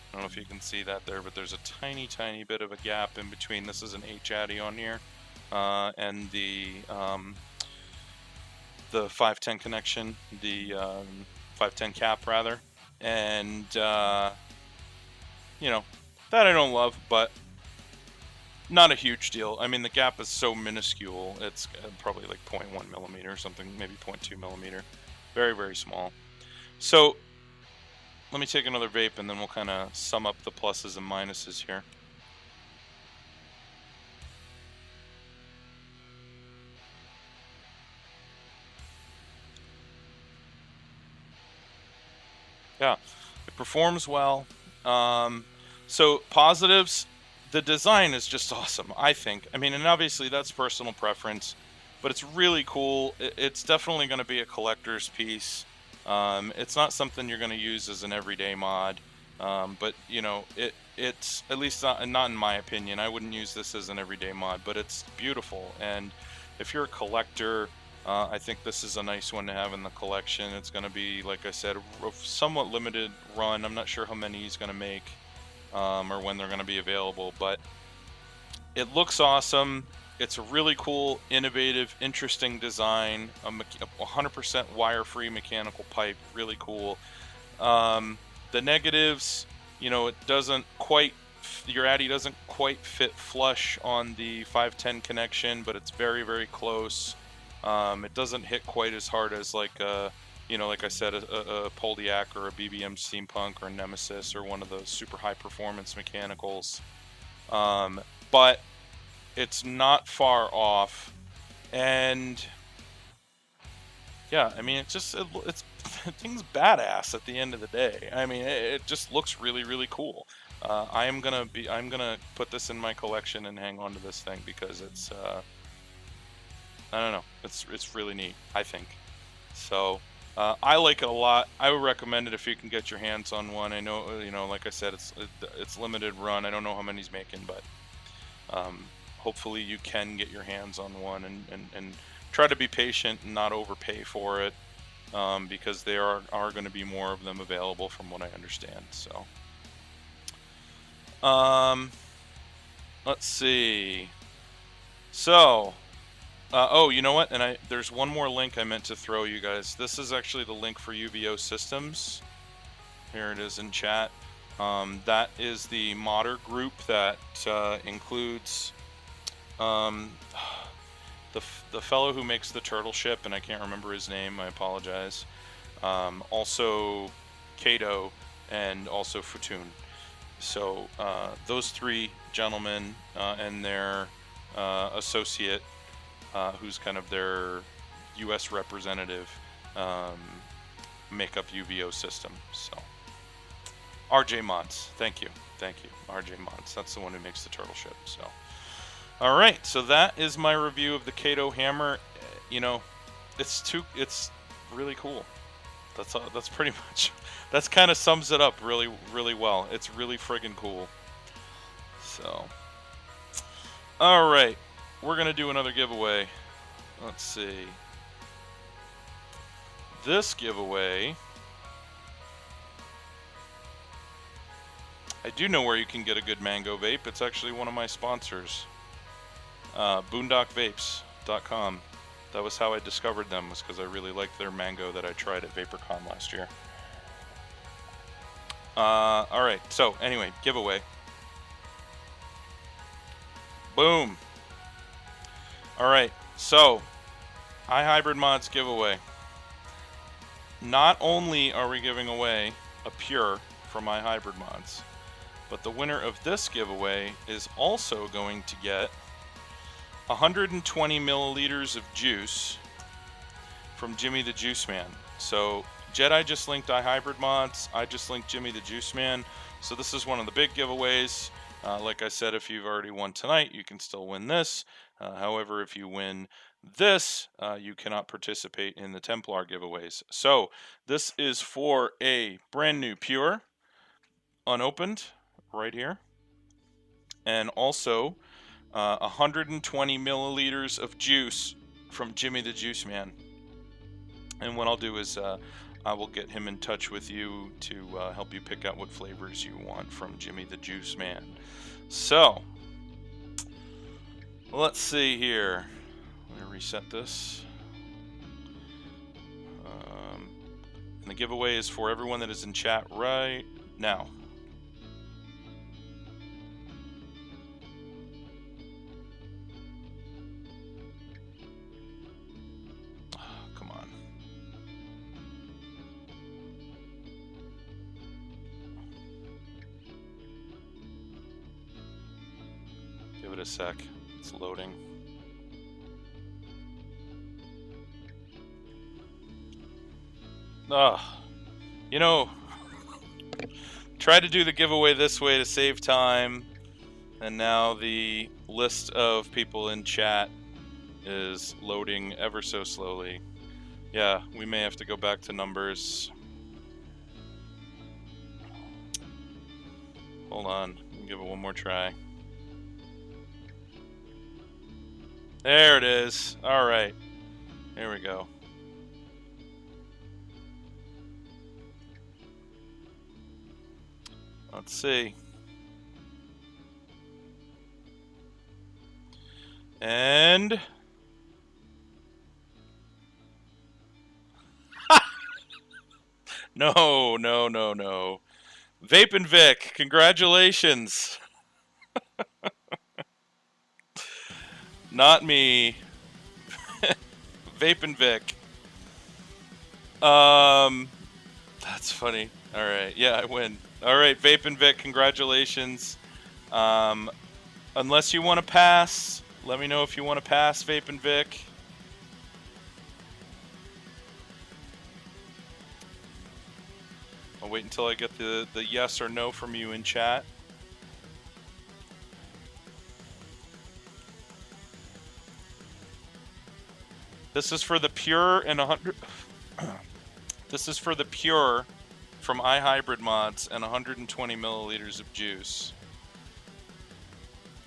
I don't know if you can see that there, but there's a tiny bit of a gap in between. This is an H-Addy on here, and the 510 connection, the 510 cap rather, and that I don't love, but not a huge deal. I mean, the gap is so minuscule. It's probably like 0.1 millimeter or something, maybe 0.2 millimeter. Very, very small. So let me take another vape and then we'll kind of sum up the pluses and minuses here. Yeah, it performs well. So positives, the design is just awesome, I think. I mean, and obviously that's personal preference, but it's really cool. It's definitely going to be a collector's piece. It's not something you're going to use as an everyday mod, but it's at least not in my opinion. I wouldn't use this as an everyday mod, but it's beautiful. And if you're a collector, I think this is a nice one to have in the collection. It's going to be, like I said, a somewhat limited run. I'm not sure how many he's going to make. Or when they're going to be available, but it looks awesome. It's a really cool, innovative, interesting design. 100% wire-free mechanical pipe, really cool. The negatives, it doesn't quite, your Addy doesn't quite fit flush on the 510 connection, but it's very, very close. It doesn't hit quite as hard as like like I said, a Poldiac or a BBM Steampunk or a Nemesis or one of those super high performance mechanicals. But it's not far off. And yeah, I mean, it's the thing's badass at the end of the day. I mean, it just looks really, really cool. I'm gonna put this in my collection and hang on to this thing because it's, I don't know, it's really neat, I think. So, I like it a lot. I would recommend it if you can get your hands on one. I know, like I said, it's limited run. I don't know how many he's making, but hopefully you can get your hands on one and try to be patient and not overpay for it, because there are going to be more of them available from what I understand. So, let's see. So. Oh, you know what? And there's one more link I meant to throw you guys. This is actually the link for UVO Systems. Here it is in chat. That is the modder group that includes the fellow who makes the turtle ship, and I can't remember his name. I apologize. Also Kato and also Futun. So those three gentlemen and their associate, who's kind of their U.S. representative, make up UVO System. So, RJ Mods, thank you, RJ Mods. That's the one who makes the turtle ship. So, all right, so that is my review of the Kato hammer. It's really cool. That's pretty much. That's kind of sums it up really, really well. It's really friggin' cool. So, all right, we're gonna do another giveaway. Let's see. This giveaway, I do know where you can get a good mango vape. It's actually one of my sponsors, boondockvapes.com. That was how I discovered them, was because I really liked their mango that I tried at VaporCon last year. All right, so anyway, giveaway. Boom. All right, so iHybrid Mods giveaway. Not only are we giving away a Pure from iHybrid Mods, but the winner of this giveaway is also going to get 120 milliliters of juice from Jimmy the Juice Man. So Jedi just linked iHybrid Mods. I just linked Jimmy the Juice Man. So this is one of the big giveaways. Like I said, if you've already won tonight, you can still win this. However, if you win this, you cannot participate in the Templar giveaways. So this is for a brand new Pure, unopened, right here. And also 120 milliliters of juice from Jimmy the Juice Man. And what I'll do is I will get him in touch with you to help you pick out what flavors you want from Jimmy the Juice Man. So, let's see here. I'm going to reset this. And the giveaway is for everyone that is in chat right now. Come on. Give it a sec. It's loading. You know, try to do the giveaway this way to save time, and now the list of people in chat is loading ever so slowly. Yeah, we may have to go back to numbers. Hold on, give it one more try. There it is. All right, here we go. Let's see. And no. Vape and Vic, congratulations. Not me. Vape and Vic. That's funny. All right, yeah, I win. All right, Vape and Vic, congratulations. Unless you want to pass, let me know if you want to pass, Vape and Vic. I'll wait until I get the yes or no from you in chat. This is for the Pure and 100. This is for the Pure from iHybrid Mods and 120 milliliters of juice.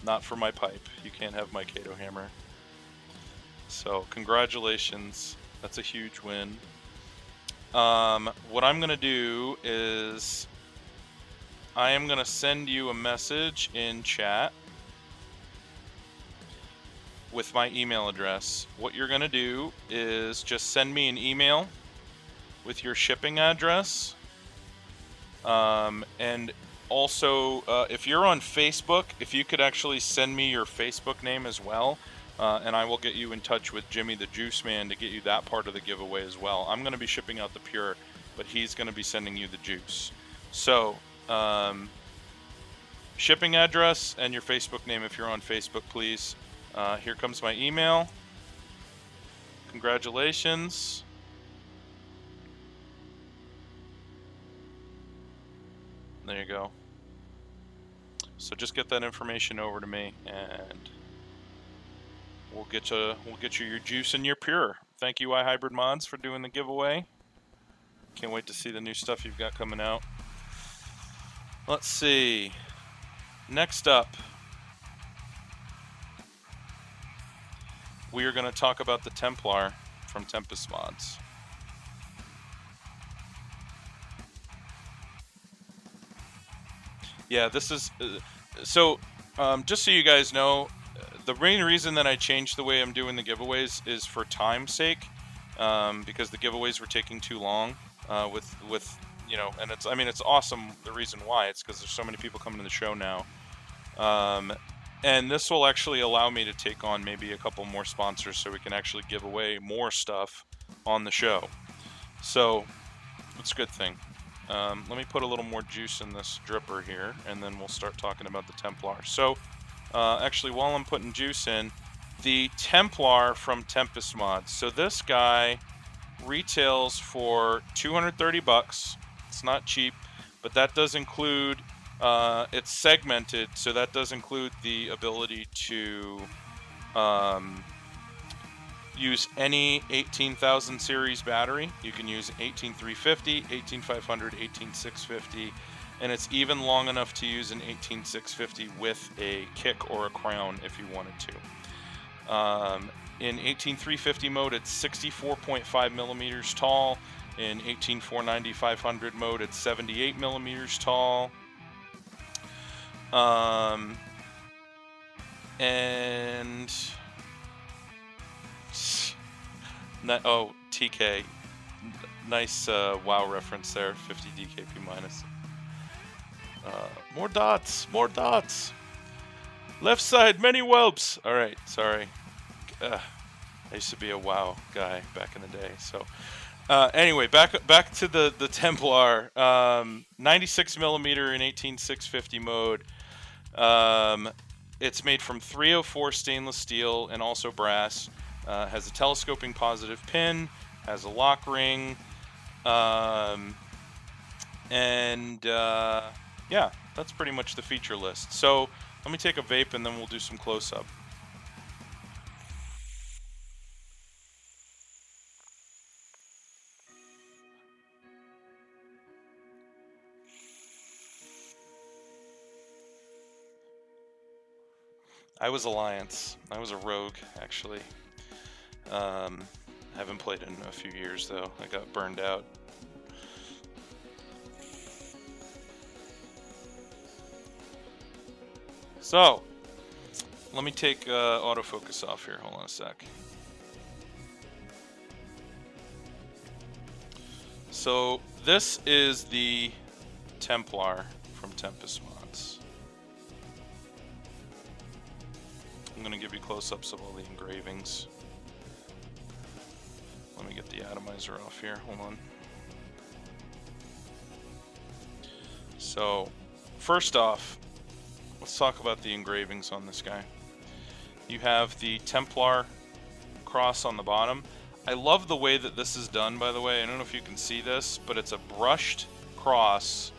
Not for my pipe. You can't have my Kato hammer. So congratulations. That's a huge win. What I'm gonna do is I am gonna send you a message in chat with my email address. What you're gonna do is just send me an email with your shipping address, and also if you're on Facebook, if you could actually send me your Facebook name as well, and I will get you in touch with Jimmy the Juice Man to get you that part of the giveaway as well. I'm going to be shipping out the Pure, but he's going to be sending you the juice. So shipping address and your Facebook name if you're on Facebook, please. Here comes my email. Congratulations. There you go. So just get that information over to me, and we'll get you your juice and your Pure. Thank you, iHybrid Mods, for doing the giveaway. Can't wait to see the new stuff you've got coming out. Let's see. Next up, we are going to talk about the Templar from Tempest mods. Yeah, this is... just so you guys know, the main reason that I changed the way I'm doing the giveaways is for time's sake, because the giveaways were taking too long with you know, and it's awesome. The reason why, it's because there's so many people coming to the show now, and this will actually allow me to take on maybe a couple more sponsors, so we can actually give away more stuff on the show. So it's a good thing. Let me put a little more juice in this dripper here, and then we'll start talking about the Templar. So, actually, while I'm putting juice in, the Templar from Tempest mods. So this guy retails for 230 bucks. It's not cheap, but that does include, it's segmented, so that does include the ability to use any 18,000 series battery. You can use 18350, 18500, 18650, and it's even long enough to use an 18650 with a kick or a crown if you wanted to. In 18350 mode, it's 64.5 millimeters tall. In 18490-500 mode, it's 78 millimeters tall. And oh, TK, nice WoW reference there. 50 DKP minus. More dots, more dots. Left side, many whelps. All right, sorry. I used to be a WoW guy back in the day. So anyway, back to the Templar. 96 millimeter in 18650 mode. It's made from 304 stainless steel and also brass. Has a telescoping positive pin, has a lock ring, yeah, that's pretty much the feature list. So let me take a vape and then we'll do some close-up. I was Alliance. I was a rogue, actually. Haven't played in a few years, though. I got burned out. So, let me take autofocus off here. Hold on a sec. So, this is the Templar from Tempest mods. I'm going to give you close-ups of all the engravings. Let me get the atomizer off here. Hold on. So, first off, let's talk about the engravings on this guy. You have the Templar cross on the bottom. I love the way that this is done, by the way. I don't know if you can see this, but it's a brushed cross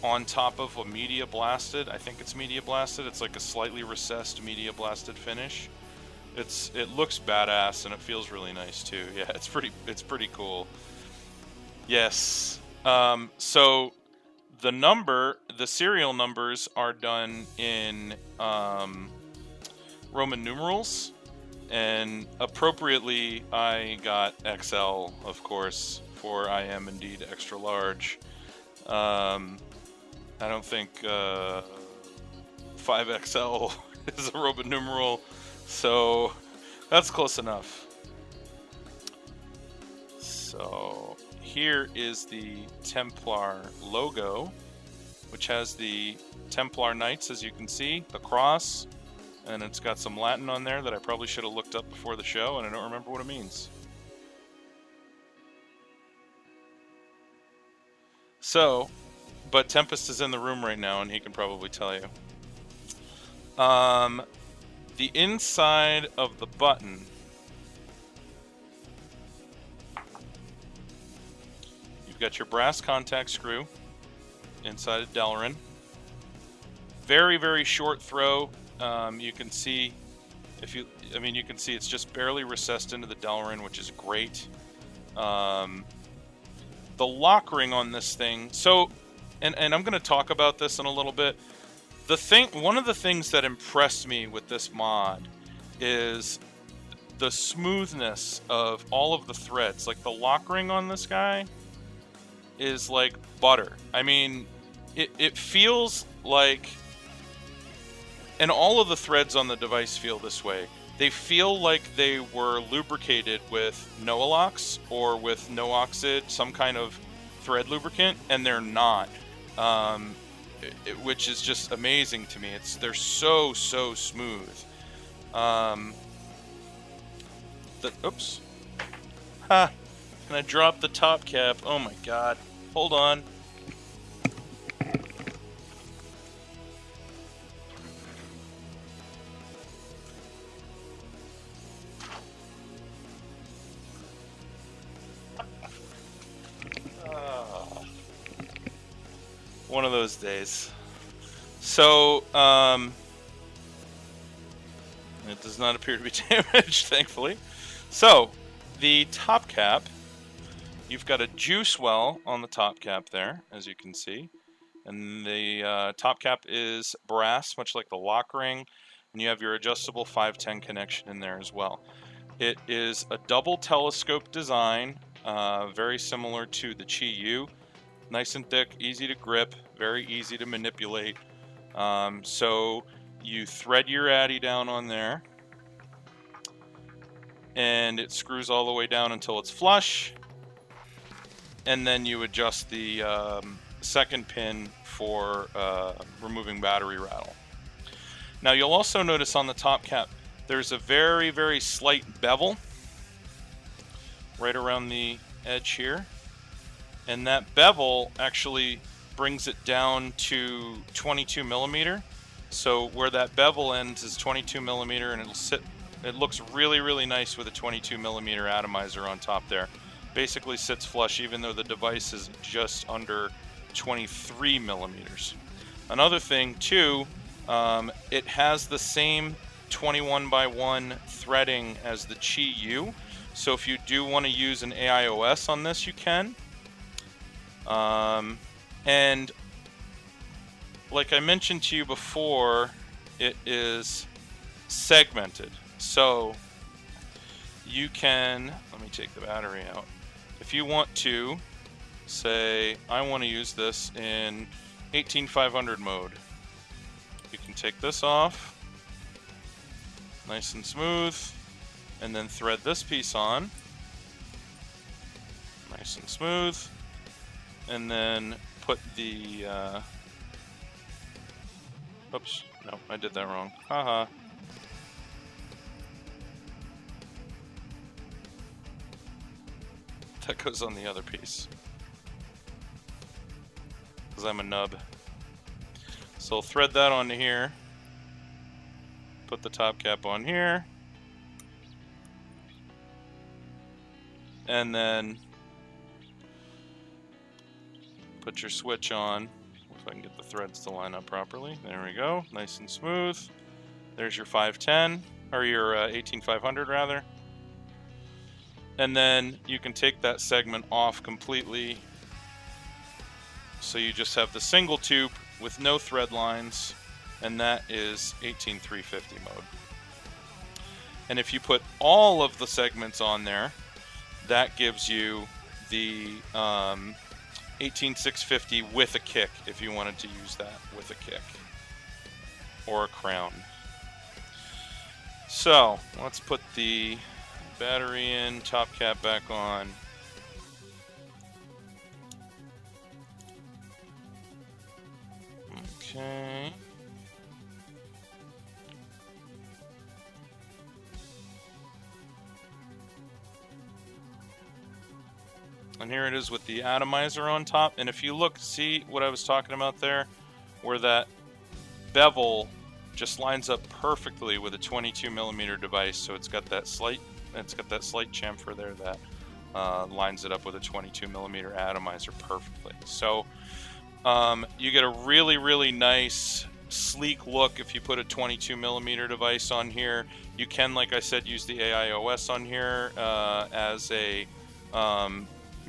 on top of a media blasted. I think it's media blasted. It's like a slightly recessed media blasted finish. It looks badass and it feels really nice too. Yeah, it's pretty cool. Yes. So the serial numbers are done in Roman numerals, and appropriately I got XL, of course, for I am indeed extra large. I don't think 5XL is a Roman numeral, so that's close enough. So here is the Templar logo, which has the Templar Knights, as you can see, the cross, and it's got some Latin on there that I probably should have looked up before the show, and I don't remember what it means. So, but Tempest is in the room right now, and he can probably tell you. The inside of the button, you've got your brass contact screw inside a Delrin. Very, very short throw. You can see, you can see it's just barely recessed into the Delrin, which is great. the lock ring on this thing. So, and I'm going to talk about this in a little bit. One of the things that impressed me with this mod is the smoothness of all of the threads. Like the lock ring on this guy is like butter. I mean, it feels like, and all of the threads on the device feel this way. They feel like they were lubricated with Noalox or with No-Oxid, some kind of thread lubricant, and they're not, which is just amazing to me. They're so smooth. Oops. Ha! And I dropped the top cap. Oh my god. Hold on. One of those days. So, it does not appear to be damaged, thankfully. So, the top cap, you've got a juice well on the top cap there, as you can see. And the top cap is brass, much like the lock ring. And you have your adjustable 510 connection in there as well. It is a double telescope design, very similar to the Chi U. Nice and thick, easy to grip, very easy to manipulate. So you thread your addy down on there, and it screws all the way down until it's flush, and then you adjust the second pin for removing battery rattle. Now you'll also notice on the top cap there's a very slight bevel right around the edge here. And that bevel actually brings it down to 22 millimeter. So where that bevel ends is 22 millimeter, and it looks really nice with a 22 millimeter atomizer on top there. Basically sits flush, even though the device is just under 23 millimeters. Another thing too, it has the same 21x1 threading as the Chi U. So if you do want to use an AIOS on this, you can. And like I mentioned to you before, it is segmented. So you can, let me take the battery out. If you want to say, I want to use this in 18500 mode, you can take this off, nice and smooth, and then thread this piece on, nice and smooth. And then put the, oops, no, I did that wrong. Haha. That goes on the other piece. Because I'm a nub. So I'll thread that onto here. Put the top cap on here. And then put your switch on. If I can get the threads to line up properly. There we go. Nice and smooth. There's your 510, or your 18500 rather. And then you can take that segment off completely. So you just have the single tube with no thread lines, and that is 18350 mode. And if you put all of the segments on there, that gives you the 18650 with a kick, if you wanted to use that with a kick or a crown. So let's put the battery in, top cap back on. Okay. And here it is with the atomizer on top. And if you look, see what I was talking about there, where that bevel just lines up perfectly with a 22 millimeter device. So it's got that slight chamfer there that lines it up with a 22 millimeter atomizer perfectly. So you get a really nice sleek look if you put a 22 millimeter device on here. You can, like I said, use the AIOS on here as a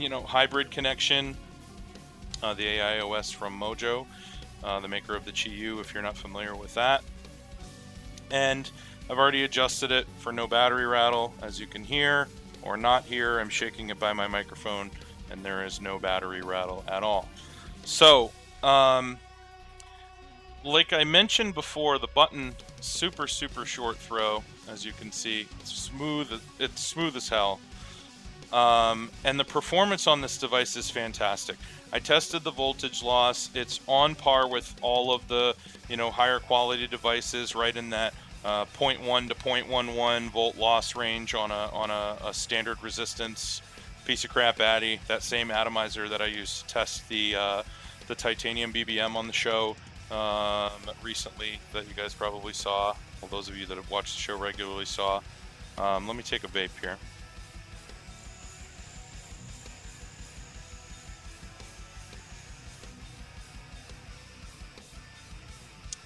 hybrid connection, the AI OS from Mojo, the maker of the Qi, if you're not familiar with that. And I've already adjusted it for no battery rattle, as you can hear or not hear. I'm shaking it by my microphone, and there is no battery rattle at all. So, like I mentioned before, the button, super short throw, as you can see. It's smooth as hell. And the performance on this device is fantastic. I tested the voltage loss. It's on par with all of the higher quality devices, right in that 0.1 to 0.11 volt loss range on a standard resistance piece of crap addy. That same atomizer that I used to test the titanium BBM on the show recently, that you guys probably saw. Well, those of you that have watched the show regularly saw. Let me take a vape here.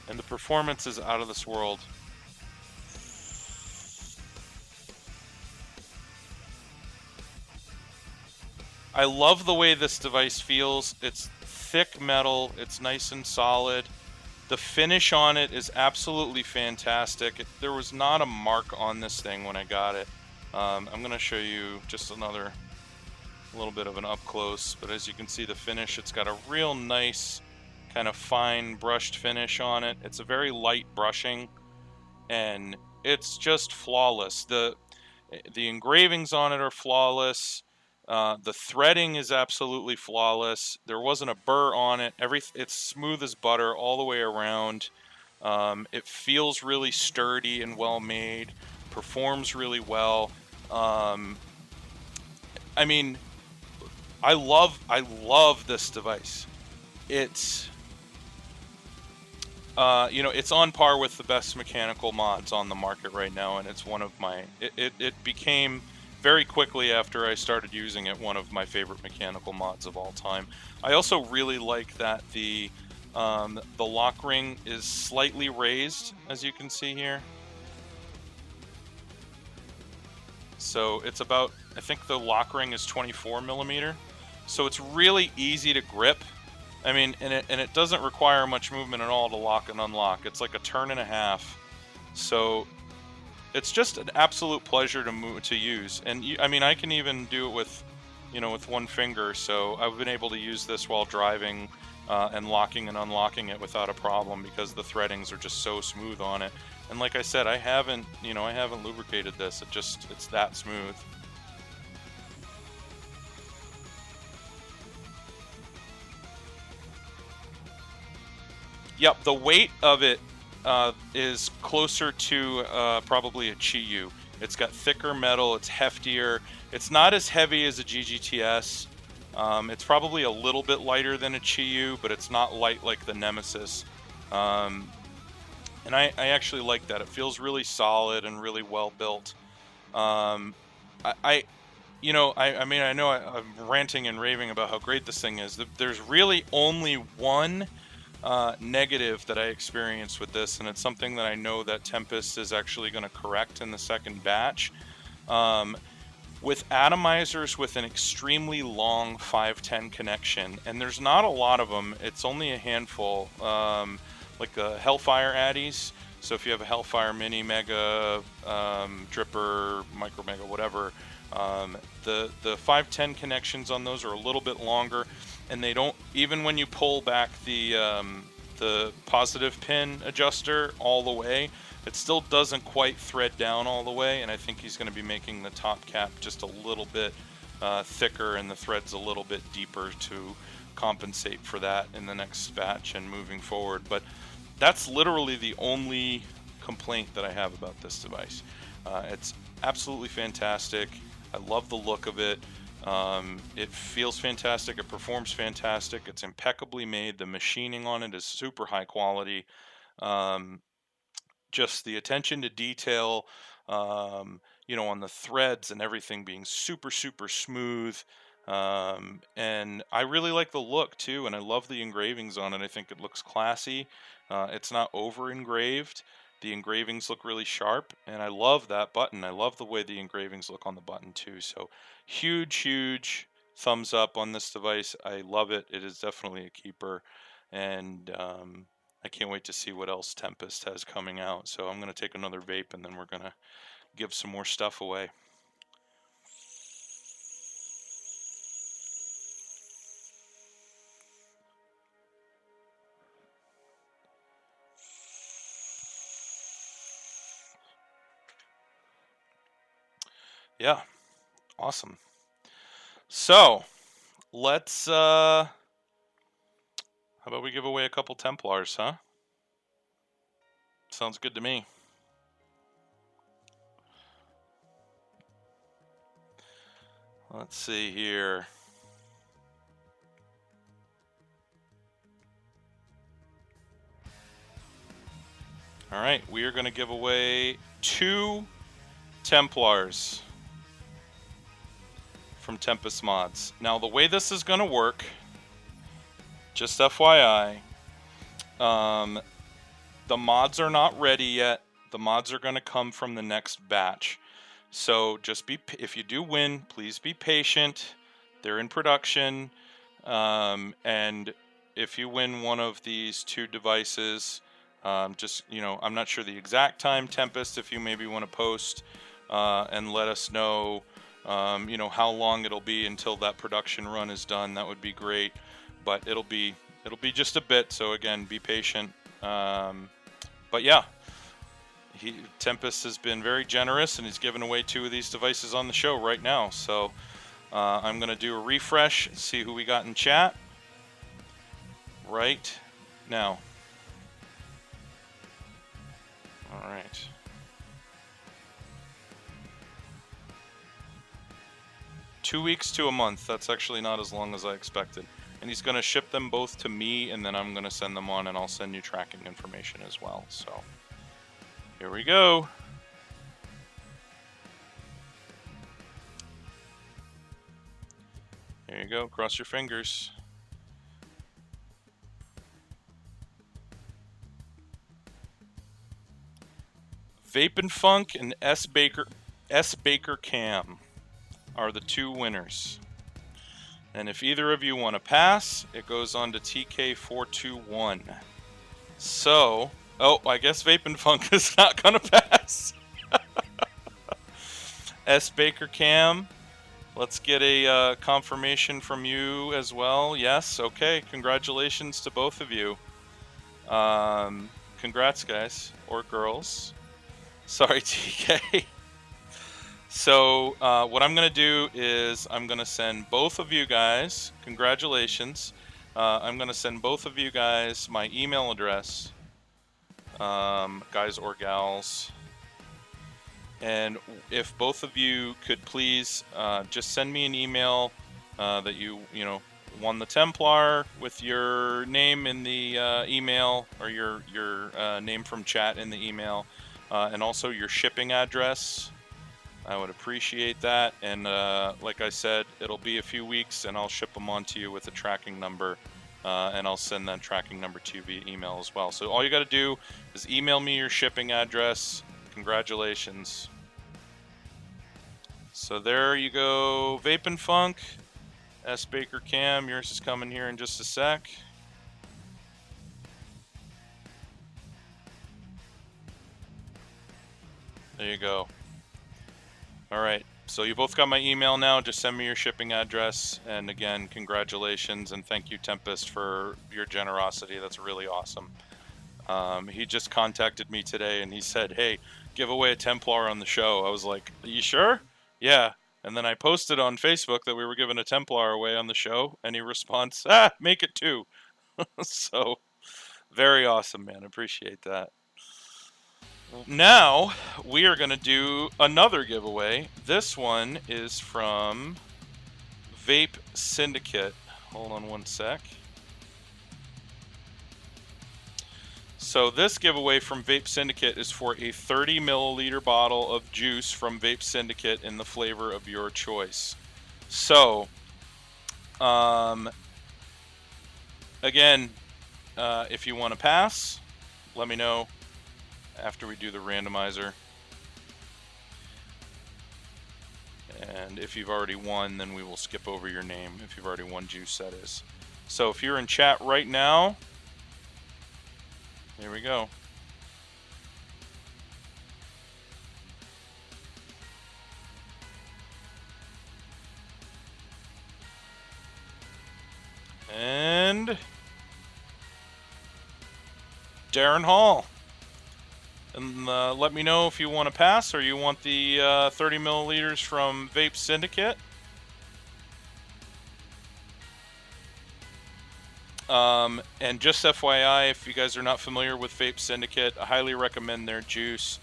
And the performance is out of this world. I love the way this device feels. It's thick metal. It's nice and solid. The finish on it is absolutely fantastic. There was not a mark on this thing when I got it. I'm going to show you just another little bit of an up close. But as you can see, the finish, it's got a real nice kind of fine brushed finish on it. It's a very light brushing, and it's just flawless. The engravings on it are flawless. The threading is absolutely flawless. There wasn't a burr on it. It's smooth as butter all the way around. It feels really sturdy and well made. Performs really well. I mean, I love this device. It's it's on par with the best mechanical mods on the market right now, and it's one of my. It became very quickly after I started using it one of my favorite mechanical mods of all time. I also really like that the lock ring is slightly raised, as you can see here. So it's about, I think the lock ring is 24 millimeter, so it's really easy to grip. I mean, and it doesn't require much movement at all to lock and unlock. It's like a turn and a half. So it's just an absolute pleasure to use. And I mean, I can even do it with, with one finger. So I've been able to use this while driving and locking and unlocking it without a problem, because the threadings are just so smooth on it. And like I said, I haven't lubricated this. It's that smooth. Yep, the weight of it is closer to probably a Qi. It's got thicker metal, it's heftier. It's not as heavy as a GGTS. It's probably a little bit lighter than a Qi, but it's not light like the Nemesis. And I actually like that. It feels really solid and really well built. I know I'm ranting and raving about how great this thing is. There's really only one negative that I experienced with this, and it's something that I know that Tempest is actually going to correct in the second batch. With atomizers with an extremely long 510 connection, and there's not a lot of them, it's only a handful, like the Hellfire Addies. So if you have a Hellfire Mini, Mega, Dripper, Micro Mega, whatever, the 510 connections on those are a little bit longer, and they don't, even when you pull back the positive pin adjuster all the way, it still doesn't quite thread down all the way. And I think he's going to be making the top cap just a little bit thicker and the threads a little bit deeper to compensate for that in the next batch and moving forward. But that's literally the only complaint that I have about this device. It's absolutely fantastic. I love the look of it. It feels fantastic. It performs fantastic. It's impeccably made. The machining on it is super high quality. Just the attention to detail, on the threads and everything being super smooth. And I really like the look too, and I love the engravings on it. I think it looks classy. It's not over engraved. The engravings look really sharp, and I love that button. I love the way the engravings look on the button too. So huge thumbs up on this device. I love it. It is definitely a keeper, and I can't wait to see what else Tempest has coming out. So I'm going to take another vape, and then we're going to give some more stuff away. Yeah, awesome. So let's how about we give away a couple Templars, huh? Sounds good to me. Let's see here. All right, we are going to give away 2 Templars from Tempest Mods. Now, the way this is going to work, just FYI, the mods are not ready yet. The mods are going to come from the next batch. So just if you do win, please be patient. They're in production. And if you win one of these 2 devices, just, I'm not sure the exact time, Tempest, if you maybe want to post and let us know, how long it'll be until that production run is done, that would be great. But it'll be just a bit. So again, be patient. But yeah, Tempest has been very generous, and he's given away 2 of these devices on the show right now. So I'm going to do a refresh, see who we got in chat right now. All right. Two weeks to a month. That's actually not as long as I expected. And he's going to ship them both to me, and then I'm going to send them on, and I'll send you tracking information as well. So here we go. There you go. Cross your fingers. Vape & Funk and S. Baker Cam are the 2 winners. And if either of you want to pass, it goes on to TK421. So, I guess Vape & Funk is not going to pass. S. Baker Cam, let's get a confirmation from you as well. Yes, okay. Congratulations to both of you. Congrats, guys. Or girls. Sorry, TK. So what I'm going to do is I'm going to send both of you guys, congratulations, I'm going to send both of you guys my email address, guys or gals, and if both of you could please just send me an email that you won the Templar with your name in the email, or your name from chat in the email, and also your shipping address. I would appreciate that. And like I said, it'll be a few weeks, and I'll ship them on to you with a tracking number, and I'll send that tracking number to you via email as well. So all you got to do is email me your shipping address. Congratulations. So there you go, Vape & Funk. S. Baker Cam, yours is coming here in just a sec. There you go. All right, so you both got my email now. Just send me your shipping address. And again, congratulations, and thank you, Tempest, for your generosity. That's really awesome. He just contacted me today, and he said, hey, give away a Templar on the show. I was like, are you sure? Yeah. And then I posted on Facebook that we were giving a Templar away on the show, and he responds, make it 2. So, very awesome, man. Appreciate that. Now, we are going to do another giveaway. This one is from Vape Syndicate. Hold on one sec. So this giveaway from Vape Syndicate is for a 30 milliliter bottle of juice from Vape Syndicate in the flavor of your choice. So, again, if you want to pass, let me know after we do the randomizer. And if you've already won, then we will skip over your name. If you've already won juice, that is. So if you're in chat right now, here we go. And Darren Hall. And let me know if you want to pass or you want the 30 milliliters from Vape Syndicate. And just FYI, if you guys are not familiar with Vape Syndicate, I highly recommend their juice.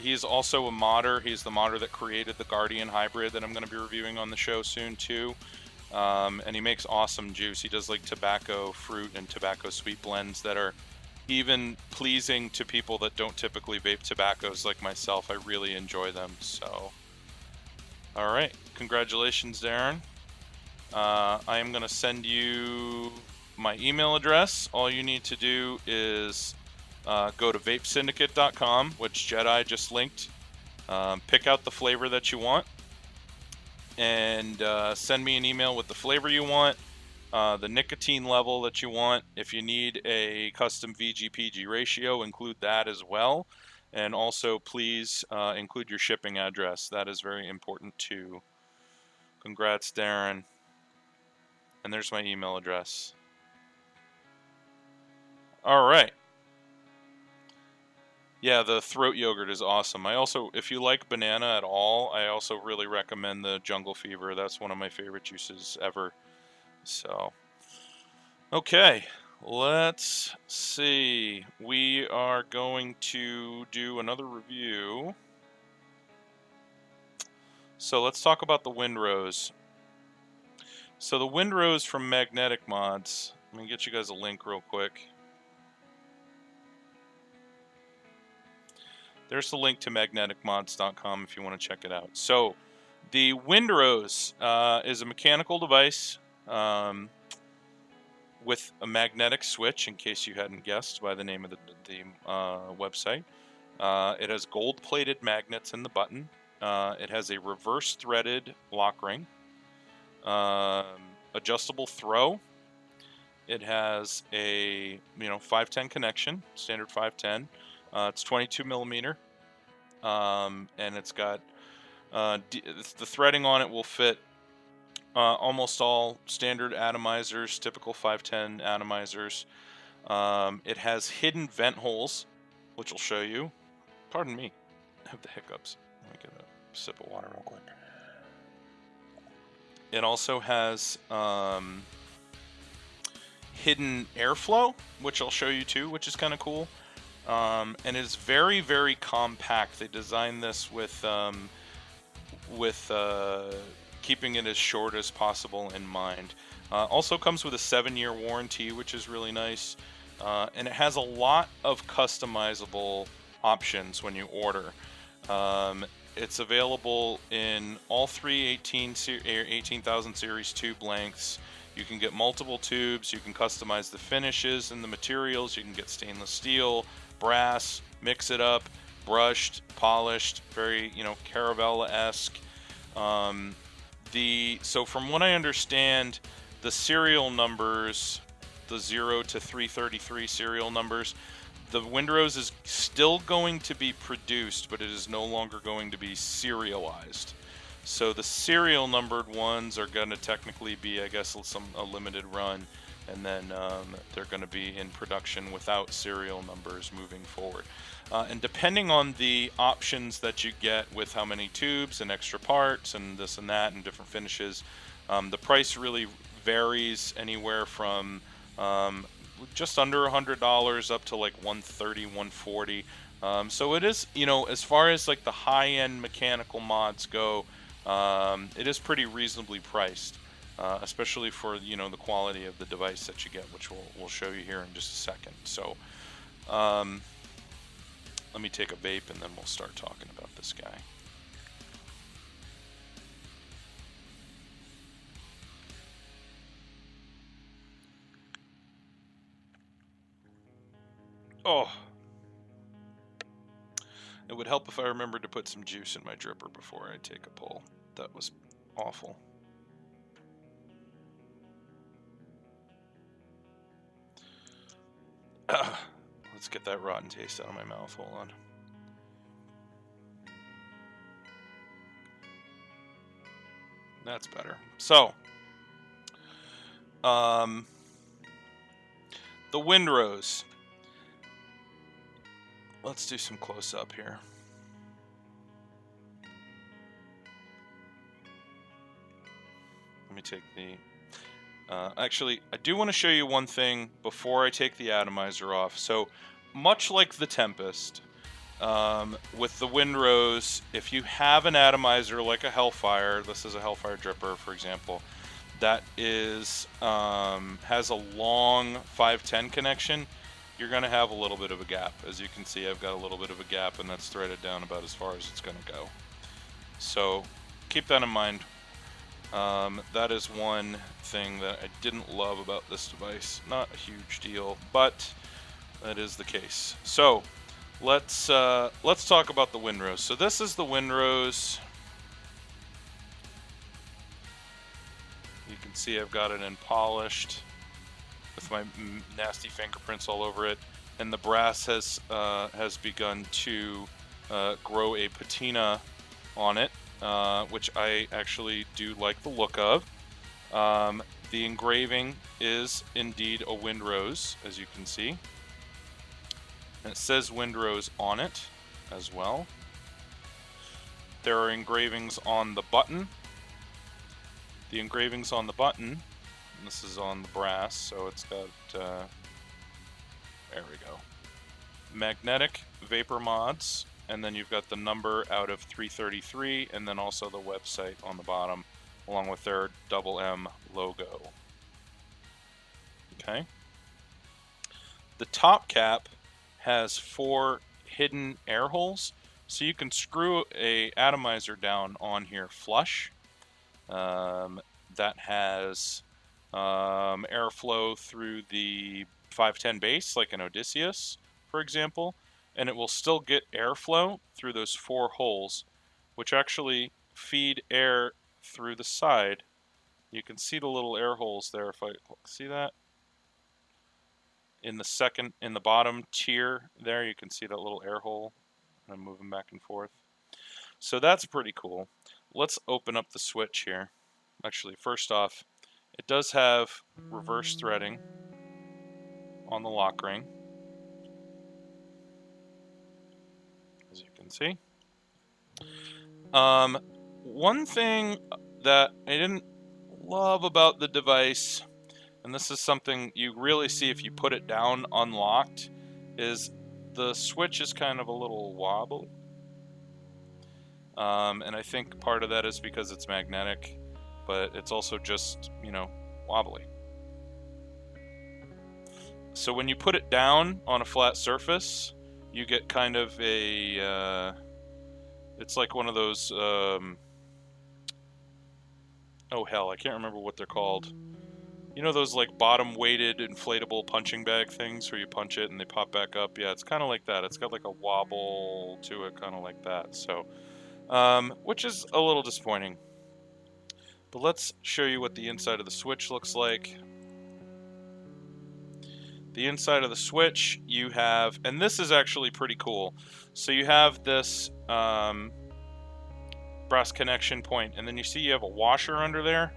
He is also a modder. He's the modder that created the Guardian Hybrid that I'm going to be reviewing on the show soon too. And he makes awesome juice. He does like tobacco, fruit, and tobacco sweet blends that are even pleasing to people that don't typically vape tobaccos like myself. I really enjoy them. So, all right, congratulations, Darren. I am going to send you my email address. All you need to do is go to vapesyndicate.com, which Jedi just linked. Pick out the flavor that you want and send me an email with the flavor you want, the nicotine level that you want. If you need a custom VG-PG ratio, include that as well. And also, please include your shipping address. That is very important too. Congrats, Darren. And there's my email address. All right. Yeah, the throat yogurt is awesome. I also, if you like banana at all, I also really recommend the Jungle Fever. That's one of my favorite juices ever. So, okay, let's see. We are going to do another review. So let's talk about the Windrose. So the Windrose from Magnetic Mods. Let me get you guys a link real quick. There's the link to magneticmods.com if you want to check it out. So the Windrose is a mechanical device with a magnetic switch, in case you hadn't guessed by the name of the website. It has gold-plated magnets in the button. It has a reverse-threaded lock ring, adjustable throw. It has a 510 connection, standard 510. It's 22 millimeter, and it's got the threading on it will fit almost all standard atomizers, typical 510 atomizers. It has hidden vent holes, which I'll show you. Pardon me, I have the hiccups. Let me get a sip of water real quick. It also has hidden airflow, which I'll show you too, which is kind of cool. And it's very, very compact. They designed this with keeping it as short as possible in mind. Also comes with a 7-year warranty, which is really nice. And it has a lot of customizable options when you order. It's available in all three 18,000 Series tube lengths. You can get multiple tubes. You can customize the finishes and the materials. You can get stainless steel, brass, mix it up, brushed, polished, very, Caravella-esque. So from what I understand, the serial numbers, the 0 to 333 serial numbers, the Windrose is still going to be produced, but it is no longer going to be serialized. So the serial numbered ones are going to technically be, I guess, a limited run, and then they're going to be in production without serial numbers moving forward. And depending on the options that you get with how many tubes and extra parts and this and that and different finishes, the price really varies anywhere from just under $100 up to like $130, $140. So it is, as far as like the high-end mechanical mods go, it is pretty reasonably priced, especially for the quality of the device that you get, which we'll show you here in just a second. So let me take a vape and then we'll start talking about this guy. Oh, it would help if I remembered to put some juice in my dripper before I take a pull. That was Awful. Let's get that rotten taste out of my mouth. Hold on. That's better. So, the Windrose. Let's do some close-up here. Let me take the... actually, I do want to show you one thing before I take the atomizer off. So, much like the Tempest, with the Windrose, if you have an atomizer like a Hellfire, this is a Hellfire Dripper, for example, that is has a long 510 connection, you're going to have a little bit of a gap. As you can see, I've got a little bit of a gap, and that's threaded down about as far as it's going to go. So keep that in mind. That is one thing that I didn't love about this device. Not a huge deal, but that is the case. So let's talk about the Windrose. So this is the Windrose. You can see I've got it in polished with my nasty fingerprints all over it, and the brass has begun to grow a patina on it, which I actually do like the look of. The engraving is indeed a Windrose, as you can see. And it says Windrose on it as well. There are engravings on the button. The engravings on the button, and this is on the brass, so it's got, there we go, magnetic vapor mods, and then you've got the number out of 333, and then also the website on the bottom, along with their double M logo. Okay. The top cap has 4 hidden air holes, so you can screw a atomizer down on here flush. That has airflow through the 510 base, like an Odysseus, for example, and it will still get airflow through those 4 holes, which actually feed air through the side. You can see the little air holes there. If I see that in the bottom tier there, you can see that little air hole. I'm moving back and forth. So that's pretty cool. Let's open up the switch here. Actually, first off, it does have reverse threading on the lock ring, as you can see. One thing that I didn't love about the device, and this is something you really see if you put it down unlocked, is the switch is kind of a little wobbly. And I think part of that is because it's magnetic, but it's also just, you know, wobbly. So when you put it down on a flat surface, you get kind of a, it's like one of those, oh hell, I can't remember what they're called. You know those like bottom weighted inflatable punching bag things where you punch it and they pop back up? Yeah, it's kind of like that. It's got like a wobble to it, kind of like that. So, which is a little disappointing. But let's show you what the inside of the switch looks like. The inside of the switch, you have, and this is actually pretty cool. So you have this brass connection point, and then you see you have a washer under there.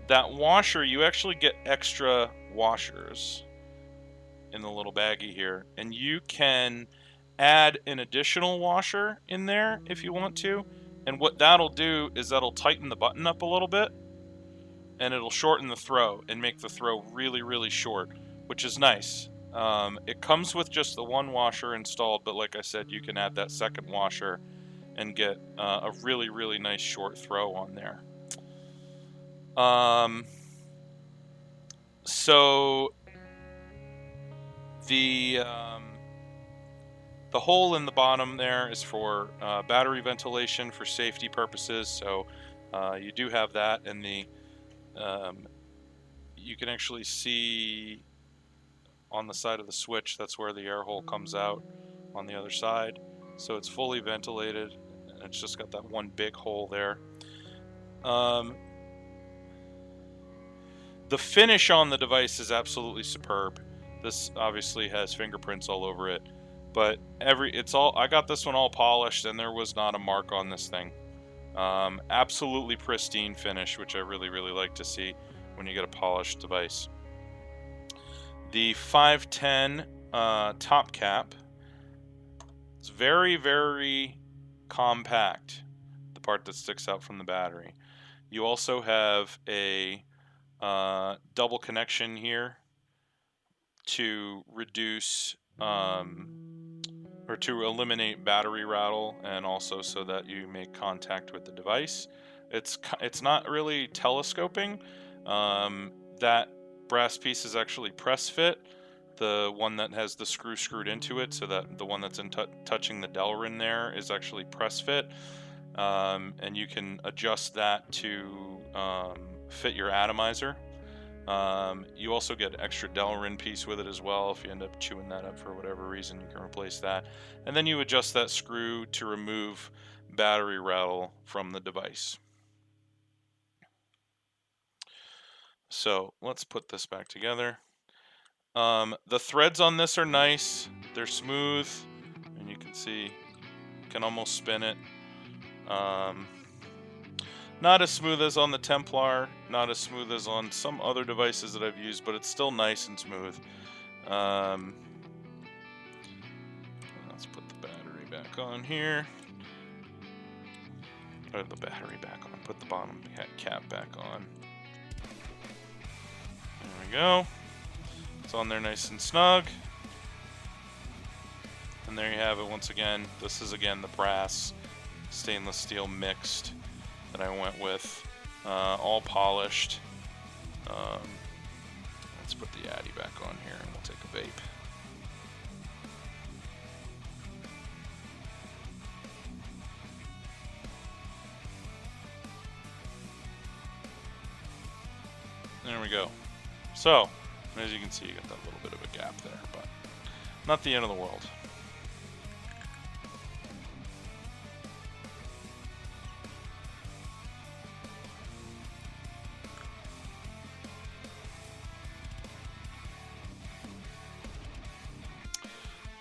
That washer, you actually get extra washers in the little baggie here, and you can add an additional washer in there if you want to. And what that'll do is that'll tighten the button up a little bit, and it'll shorten the throw and make the throw really, really short, which is nice. It comes with just the one washer installed, but like I said, you can add that second washer and get a really, really nice short throw on there. So the hole in the bottom there is for battery ventilation for safety purposes. So you do have that, and the you can actually see on the side of the switch, that's where the air hole comes out on the other side. So it's fully ventilated, and it's just got that one big hole there. The finish on the device is absolutely superb. This obviously has fingerprints all over it, but I got this one all polished, and there was not a mark on this thing. Absolutely pristine finish, which I really, really like to see when you get a polished device. The 510 top cap. It's very, very compact, the part that sticks out from the battery. You also have a double connection here to reduce or to eliminate battery rattle, and also so that you make contact with the device. It's not really telescoping. That brass piece is actually press fit, the one that has the screw screwed into it, so that the one that's touching the Delrin there is actually press fit, and you can adjust that to fit your atomizer. You also get an extra Delrin piece with it as well. If you end up chewing that up for whatever reason, you can replace that. And then you adjust that screw to remove battery rattle from the device. So let's put this back together. The threads on this are nice. They're smooth, and you can see, you can almost spin it. Not as smooth as on the Templar, not as smooth as on some other devices that I've used, but it's still nice and smooth. Let's put the battery back on here. Put the battery back on. Put the bottom cap back on. There we go. It's on there nice and snug. And there you have it once again. This is again the brass stainless steel mixed that I went with, all polished. Let's put the Addy back on here and we'll take a vape. There we go. So, as you can see, you got that little bit of a gap there, but not the end of the world.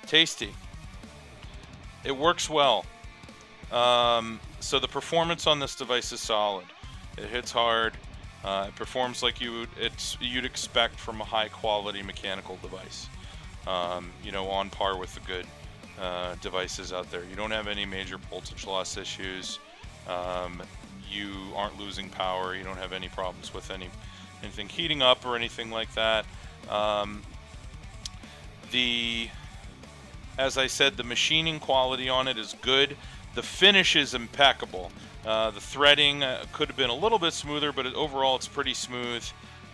Tasty. It works well. So the performance on this device is solid. It hits hard. It performs like you'd expect from a high quality mechanical device. You know, on par with the good devices out there. You don't have any major voltage loss issues. You aren't losing power. You don't have any problems with anything heating up or anything like that. As I said, the machining quality on it is good. The finish is impeccable. The threading could have been a little bit smoother, but overall it's pretty smooth.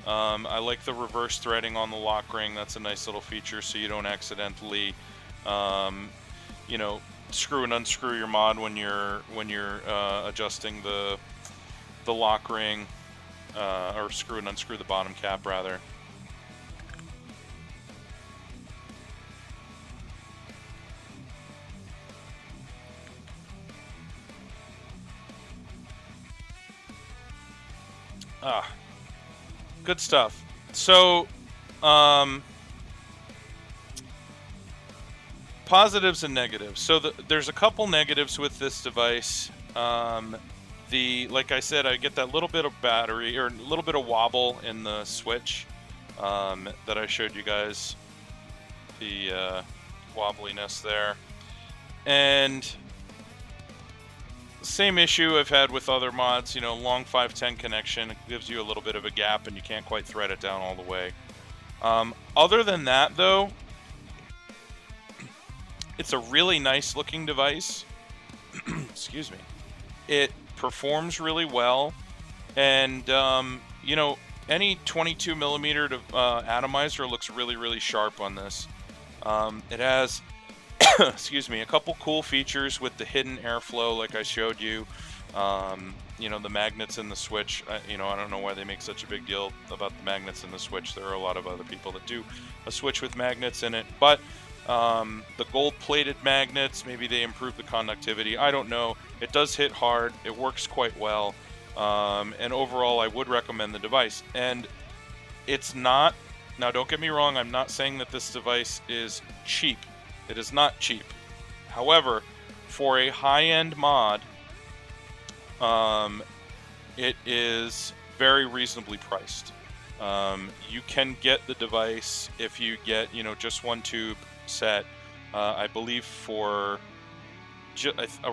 I like the reverse threading on the lock ring. That's a nice little feature, so you don't accidentally, you know, screw and unscrew your mod when you're adjusting the lock ring, or screw and unscrew the bottom cap rather. Good stuff. So, positives and negatives. So there's a couple negatives with this device. Like I said, I get that little bit of battery or a little bit of wobble in the switch that I showed you guys. The wobbliness there, and same issue I've had with other mods, you know, long 510 connection. It gives you a little bit of a gap and you can't quite thread it down all the way. Other than that, though, it's a really nice looking device. Excuse me. It performs really well, and you know, any 22 millimeter atomizer looks really, really sharp on this. It has excuse me, a couple cool features with the hidden airflow like I showed you. You know, the magnets in the switch, you know, I don't know why they make such a big deal about the magnets in the switch. There are a lot of other people that do a switch with magnets in it, but the gold-plated magnets, maybe they improve the conductivity. I don't know. It does hit hard. It works quite well. And overall, I would recommend the device. And it's not, now don't get me wrong, I'm not saying that this device is cheap. It is not cheap. However, for a high-end mod, it is very reasonably priced. You can get the device if you get, just one tube set, I believe for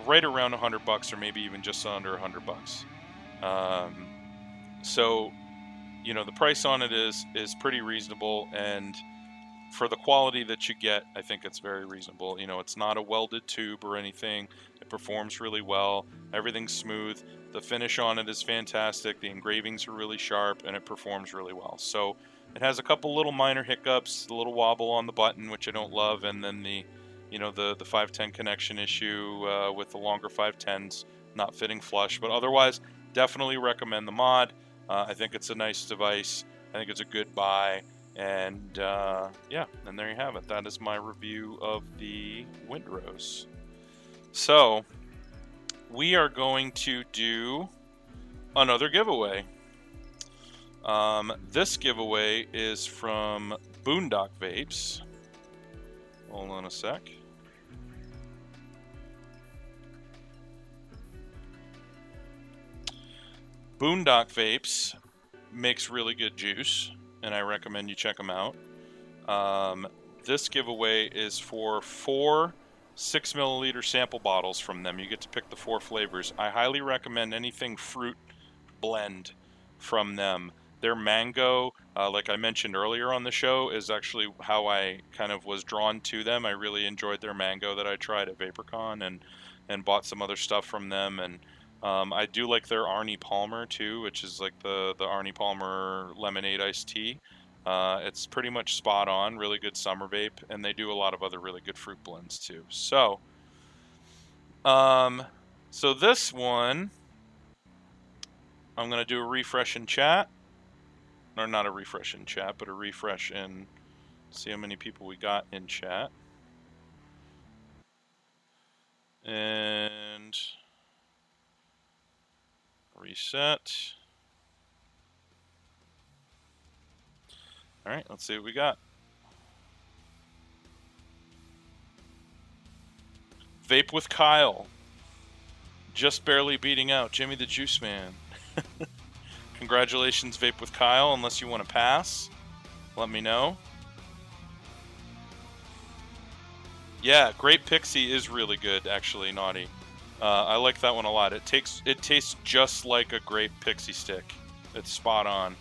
right around $100 or maybe even just under $100. So, the price on it is pretty reasonable, and for the quality that you get, I think it's very reasonable. It's not a welded tube or anything. It performs really well. Everything's smooth. The finish on it is fantastic. The engravings are really sharp, and it performs really well. So it has a couple little minor hiccups, a little wobble on the button, which I don't love, and then the 510 connection issue with the longer 510s not fitting flush. But otherwise, definitely recommend the mod. I think it's a nice device. I think it's a good buy. And yeah, and there you have it. That is my review of the Windrose. So we are going to do another giveaway. This giveaway is from Boondock Vapes. Hold on a sec. Boondock Vapes makes really good juice, and I recommend you check them out. This giveaway is for 4 6 milliliter sample bottles from them. You get to pick the 4 flavors. I highly recommend anything fruit blend from them. Their mango, like I mentioned earlier on the show, is actually how I kind of was drawn to them. I really enjoyed their mango that I tried at VaporCon, and bought some other stuff from them. And I do like their Arnie Palmer too, which is like the Arnie Palmer lemonade iced tea. It's pretty much spot on, really good summer vape, and they do a lot of other really good fruit blends too. So, so this one, I'm gonna do a refresh in chat, or not a refresh in chat, but a refresh in, see how many people we got in chat, and reset. All right, let's see what we got. Vape with Kyle. Just barely beating out Jimmy the Juice Man. Congratulations, Vape with Kyle. Unless you want to pass, let me know. Yeah, Grape Pixie is really good, actually, Naughty. I like that one a lot. It tastes just like a Grape Pixie stick. It's spot on.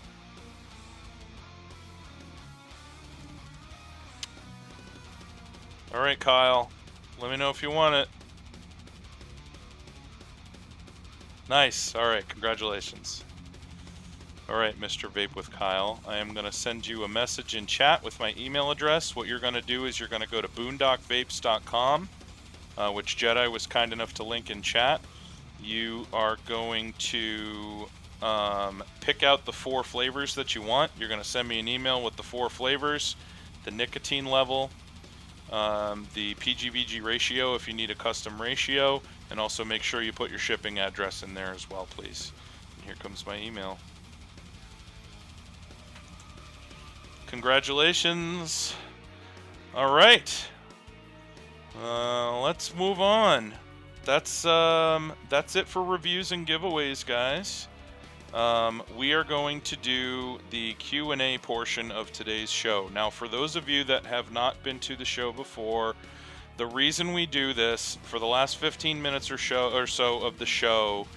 All right, Kyle. Let me know if you want it. Nice. All right, congratulations. All right, Mr. Vape with Kyle. I am going to send you a message in chat with my email address. What you're going to do is you're going to go to boondockvapes.com, which Jedi was kind enough to link in chat. You are going to pick out the 4 flavors that you want. You're going to send me an email with the 4 flavors, the nicotine level, the PG-VG ratio if you need a custom ratio, and also make sure you put your shipping address in there as well, please. And here comes my email. Congratulations. All right. Let's move on. That's it for reviews and giveaways, guys. We are going to do the Q&A portion of today's show. Now, for those of you that have not been to the show before, the reason we do this, for the last 15 minutes or so of the show,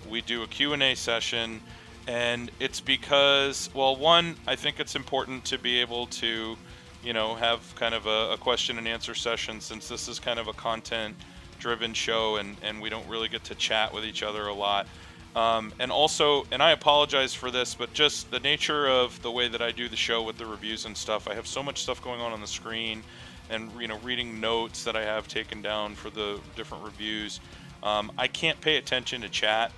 we do a Q&A session, and it's because, well, one, I think it's important to be able to, have kind of a question and answer session, since this is kind of a content-driven show, and we don't really get to chat with each other a lot. And also, and I apologize for this, but just the nature of the way that I do the show with the reviews and stuff, I have so much stuff going on the screen, and reading notes that I have taken down for the different reviews. I can't pay attention to chat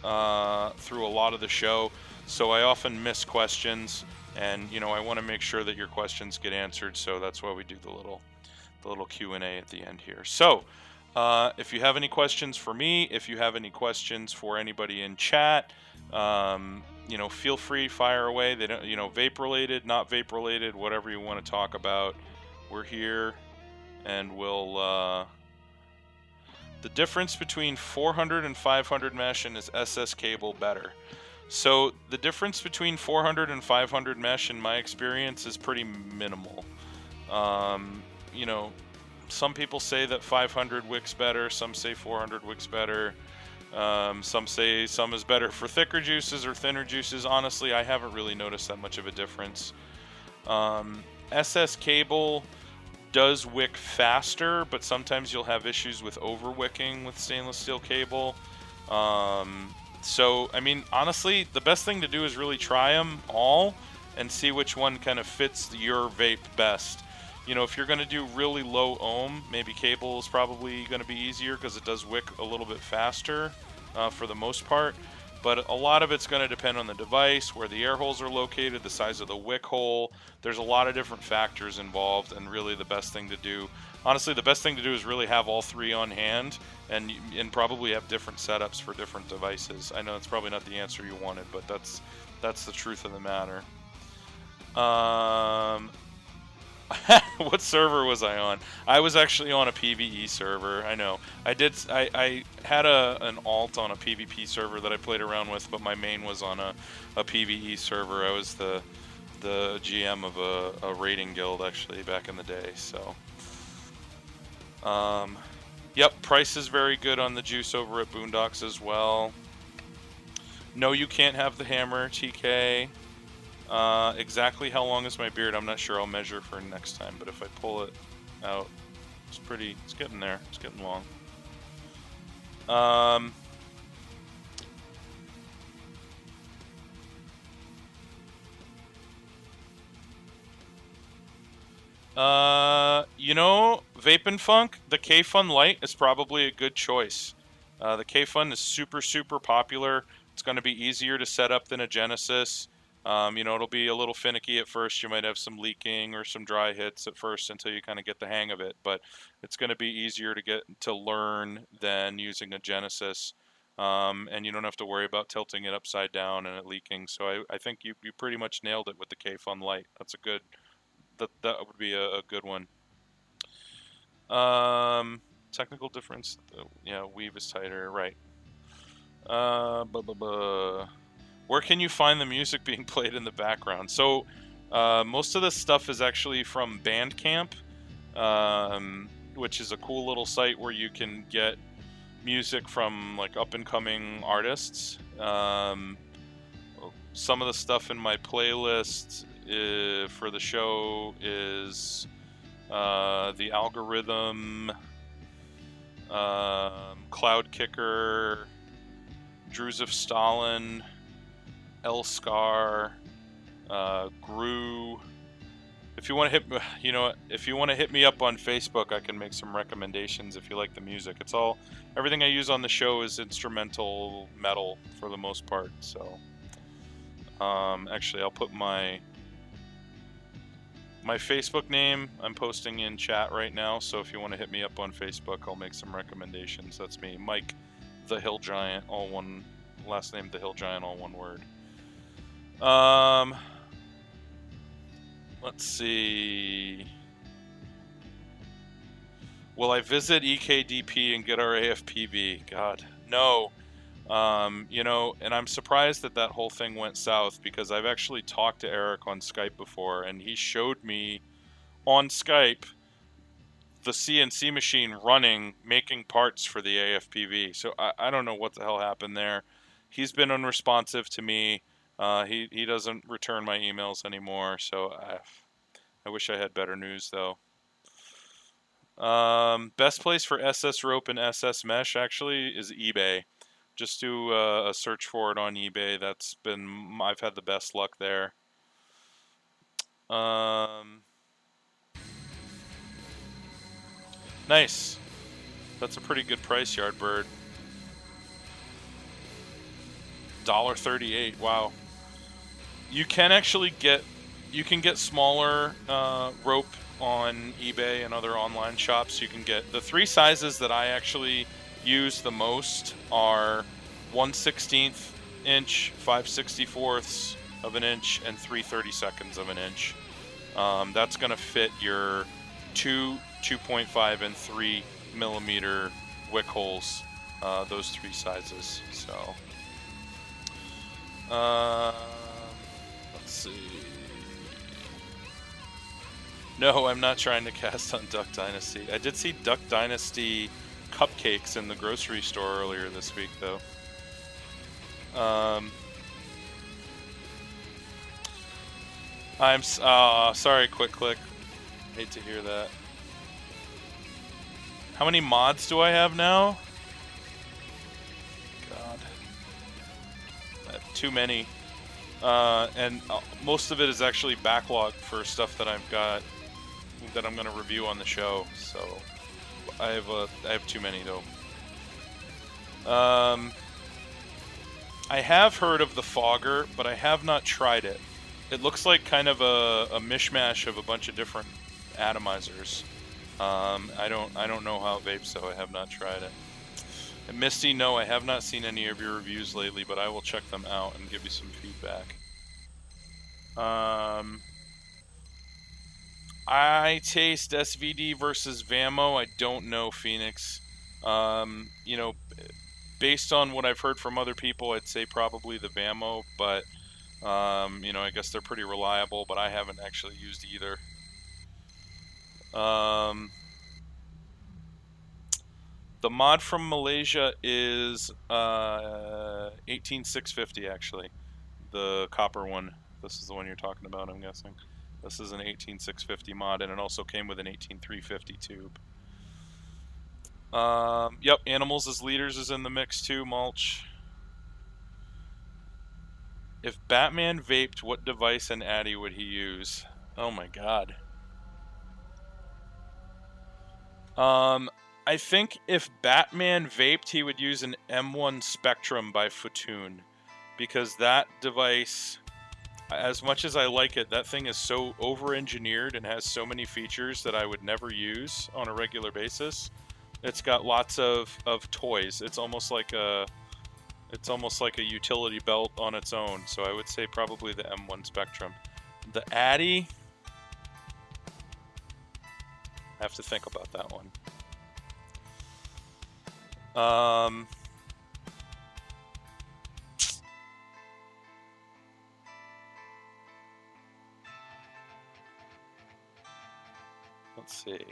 through a lot of the show, so I often miss questions, and I want to make sure that your questions get answered, so that's why we do the little Q&A at the end here. So If you have any questions for me, if you have any questions for anybody in chat, feel free, fire away. They don't, vape related, not vape related, whatever you want to talk about. We're here, and we'll. The difference between 400 and 500 mesh and is SS cable better? So the difference between 400 and 500 mesh, in my experience, is pretty minimal. Some people say that 500 wicks better. Some say 400 wicks better. Some say some is better for thicker juices or thinner juices. Honestly, I haven't really noticed that much of a difference. SS cable does wick faster, but sometimes you'll have issues with over wicking with stainless steel cable. So, I mean, honestly, the best thing to do is really try them all and see which one kind of fits your vape best. If you're going to do really low ohm, maybe cable is probably going to be easier because it does wick a little bit faster for the most part. But a lot of it's going to depend on the device, where the air holes are located, the size of the wick hole. There's a lot of different factors involved, and really the best thing to do, honestly, the best thing to do is really have all three on hand and probably have different setups for different devices. I know it's probably not the answer you wanted, but that's the truth of the matter. What server was I on? I was actually on a PvE server. I know. I had an alt on a PvP server that I played around with, but my main was on a PvE server. I was the GM of a raiding guild actually back in the day. So, yep, price is very good on the juice over at Boondocks as well. No, you can't have the hammer, TK. Exactly how long is my beard? I'm not sure. I'll measure for next time, but if I pull it out, it's getting there. It's getting long. Vape and Funk, the K-Fun Lite is probably a good choice. The K-Fun is super, super popular. It's going to be easier to set up than a Genesis. It'll be a little finicky at first. You might have some leaking or some dry hits at first until you kind of get the hang of it, but it's going to be easier to learn than using a Genesis. And you don't have to worry about tilting it upside down and it leaking. So I think you pretty much nailed it with the K-Fun Lite. That's that would be a good one. Technical difference. Yeah, weave is tighter, right. Where can you find the music being played in the background? So most of this stuff is actually from Bandcamp, which is a cool little site where you can get music from like up-and-coming artists. Some of the stuff in my playlist for the show is The Algorithm, Cloud Kicker, Druze of Stalin, Elscar, Gru. If you want to hit me up on Facebook, I can make some recommendations if you like the music. Everything I use on the show is instrumental metal for the most part. So, actually, I'll put my Facebook name. I'm posting in chat right now. So if you want to hit me up on Facebook, I'll make some recommendations. That's me, Mike the Hill Giant, all one last name, the Hill Giant, all one word. Let's see. Will I visit EKDP and get our AFPV? God, no. And I'm surprised that whole thing went south because I've actually talked to Eric on Skype before, and he showed me on Skype the CNC machine running, making parts for the AFPV. So I don't know what the hell happened there. He's been unresponsive to me. He doesn't return my emails anymore, so I wish I had better news, though. Best place for SS rope and SS mesh actually is eBay. Just do a search for it on eBay. I've had the best luck there. Nice. That's a pretty good price, Yardbird. $1.38. Wow. You can actually get smaller rope on eBay and other online shops. You can get the 3 sizes that I actually use the most are 1/16 inch, 5/64 of an inch, and 3/32 of an inch. That's going to fit your 2, 2.5, and 3 millimeter wick holes, those 3 sizes. So, let's see. No, I'm not trying to cast on Duck Dynasty. I did see Duck Dynasty cupcakes in the grocery store earlier this week, though. I'm sorry, Quick Click. Hate to hear that. How many mods do I have now? God. Too many. And most of it is actually backlogged for stuff that I've got that I'm going to review on the show. So I have too many though. I have heard of the Fogger, but I have not tried it. It looks like kind of a mishmash of a bunch of different atomizers. I don't know how it vapes, so I have not tried it. And Misty, no, I have not seen any of your reviews lately, but I will check them out and give you some feedback. I taste SVD versus Vamo. I don't know, Phoenix. You know, based on what I've heard from other people, I'd say probably the Vamo, but you know, I guess they're pretty reliable, but I haven't actually used either. The mod from Malaysia is 18650 actually. The copper one. This is the one you're talking about, I'm guessing. This is an 18650 mod, and it also came with an 18350 tube. Yep, Animals as Leaders is in the mix too, Mulch. If Batman vaped, what device and Addy would he use? Oh my god. I think if Batman vaped, he would use an M1 Spectrum by Futun, because that device, as much as I like it, that thing is so over-engineered and has so many features that I would never use on a regular basis. It's got lots of toys. It's almost like a utility belt on its own. So I would say probably the M1 Spectrum. The Addy, I have to think about that one. Let's see.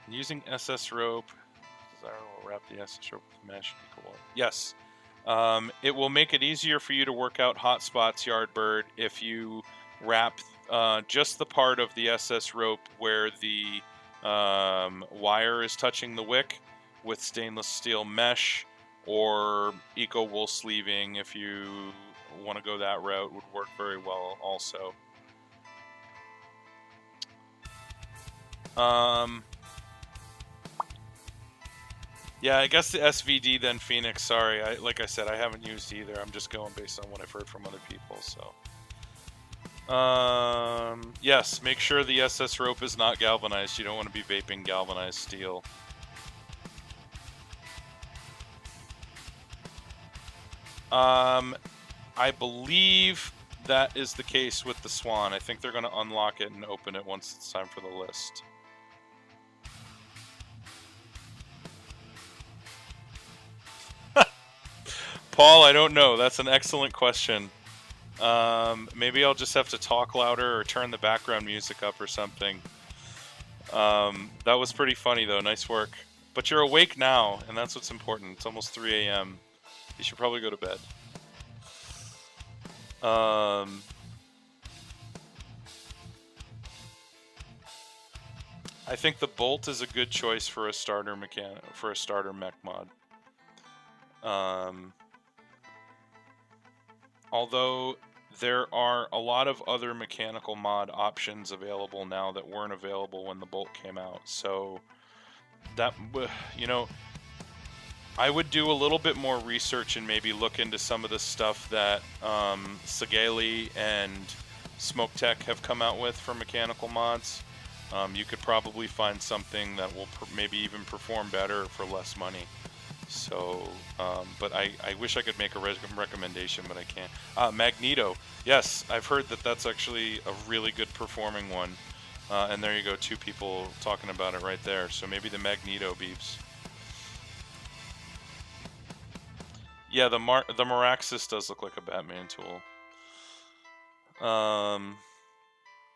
Using SS rope, desirable wrap the SS rope with mesh. Cool. Yes. It will make it easier for you to work out hot spots, Yardbird, if you wrap just the part of the SS rope where the wire is touching the wick with stainless steel mesh, or eco wool sleeving, if you want to go that route, would work very well also. Yeah, I guess the SVD then, Phoenix. Sorry, like I said, I haven't used either. I'm just going based on what I've heard from other people. So, yes, make sure the SS rope is not galvanized. You don't want to be vaping galvanized steel. I believe that is the case with the Swan. I think they're going to unlock it and open it once it's time for the list. Paul, I don't know. That's an excellent question. Maybe I'll just have to talk louder or turn the background music up or something. That was pretty funny, though. Nice work. But you're awake now, and that's what's important. It's almost 3 a.m. You should probably go to bed. I think the Bolt is a good choice for a starter mech mod. Although there are a lot of other mechanical mod options available now that weren't available when the Bolt came out. So that, you know, I would do a little bit more research and maybe look into some of the stuff that Sageli and Smoke Tech have come out with for mechanical mods. You could probably find something that will maybe even perform better for less money. So, but I wish I could make a recommendation, but I can't. Magneto. Yes, I've heard that that's actually a really good performing one. And there you go, 2 people talking about it right there. So maybe the Magneto beeps. Yeah, the Maraxis does look like a Batman tool.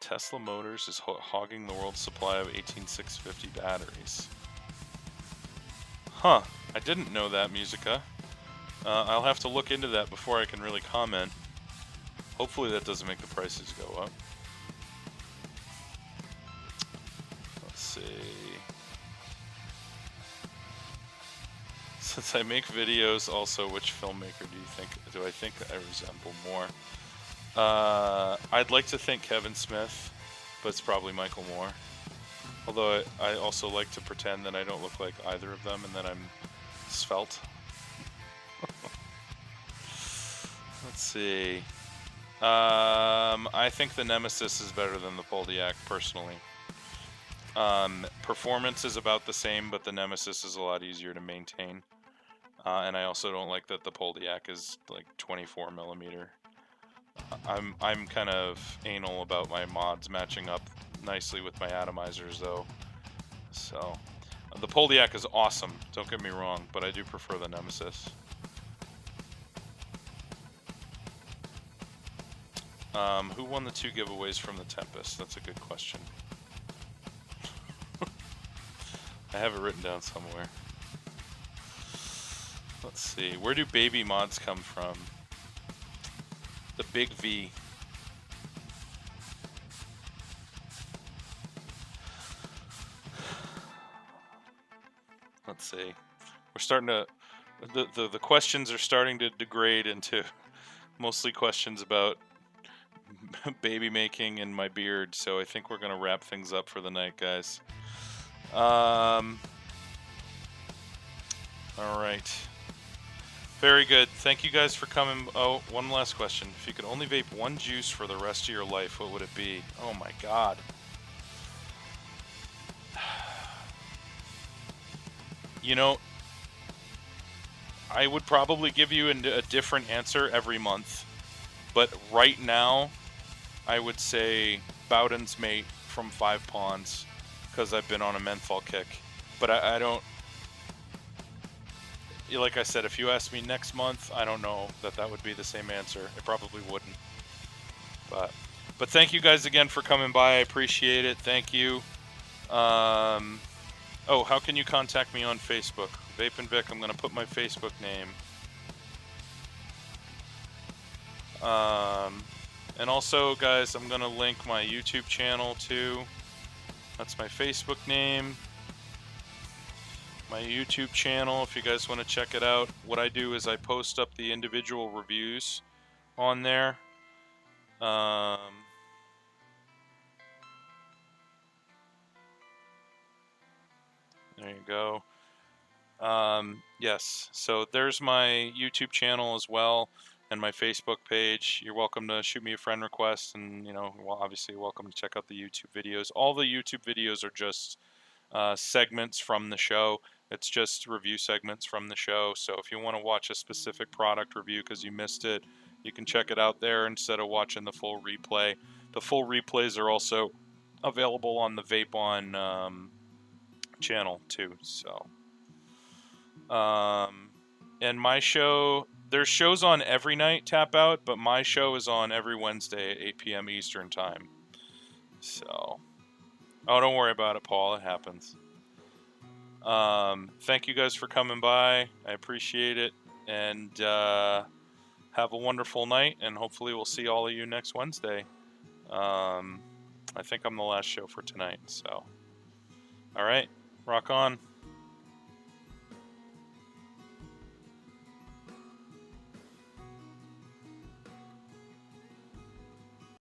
Tesla Motors is hogging the world's supply of 18650 batteries. Huh, I didn't know that, Musica. I'll have to look into that before I can really comment. Hopefully that doesn't make the prices go up. Let's see. Since I make videos, also, which filmmaker do I think I resemble more? I'd like to think Kevin Smith, but it's probably Michael Moore. Although I also like to pretend that I don't look like either of them and that I'm svelte. Let's see. I think the Nemesis is better than the Poldiac, personally. Performance is about the same, but the Nemesis is a lot easier to maintain. And I also don't like that the Poldiac is like 24 millimeter. I'm kind of anal about my mods matching up nicely with my atomizers, though. So the Poldiac is awesome, don't get me wrong, but I do prefer the Nemesis. Who won the 2 giveaways from the Tempest? That's a good question. I have it written down somewhere. Let's see. Where do baby mods come from? The big V. Let's see. We're starting to... The questions are starting to degrade into mostly questions about baby making and my beard, so I think we're going to wrap things up for the night, guys. Alright. Very good. Thank you guys for coming. Oh, one last question. If you could only vape one juice for the rest of your life, what would it be? Oh my god. You know, I would probably give you a different answer every month. But right now, I would say Bowden's Mate from 5 Ponds, because I've been on a menthol kick. But I don't... Like I said, if you asked me next month, I don't know that would be the same answer. It probably wouldn't. But thank you guys again for coming by. I appreciate it. Thank you. Oh, how can you contact me on Facebook? Vape and Vic, I'm going to put my Facebook name. And also, guys, I'm going to link my YouTube channel too. That's my Facebook name. My YouTube channel, if you guys want to check it out. What I do is I post up the individual reviews on there. There you go. Yes, so there's my YouTube channel as well, and my Facebook page. You're welcome to shoot me a friend request, and obviously welcome to check out the YouTube videos. All the YouTube videos are just segments from the show. It's just review segments from the show. So if you want to watch a specific product review because you missed it, you can check it out there instead of watching the full replay. The full replays are also available on the Vape On channel too. So, and my show, there's shows on every night, Tap Out, but my show is on every Wednesday at 8 p.m. Eastern time. So, oh, don't worry about it, Paul. It happens. Thank you guys for coming by. I appreciate it. And have a wonderful night. And hopefully we'll see all of you next Wednesday. I think I'm the last show for tonight. So, all right. Rock on.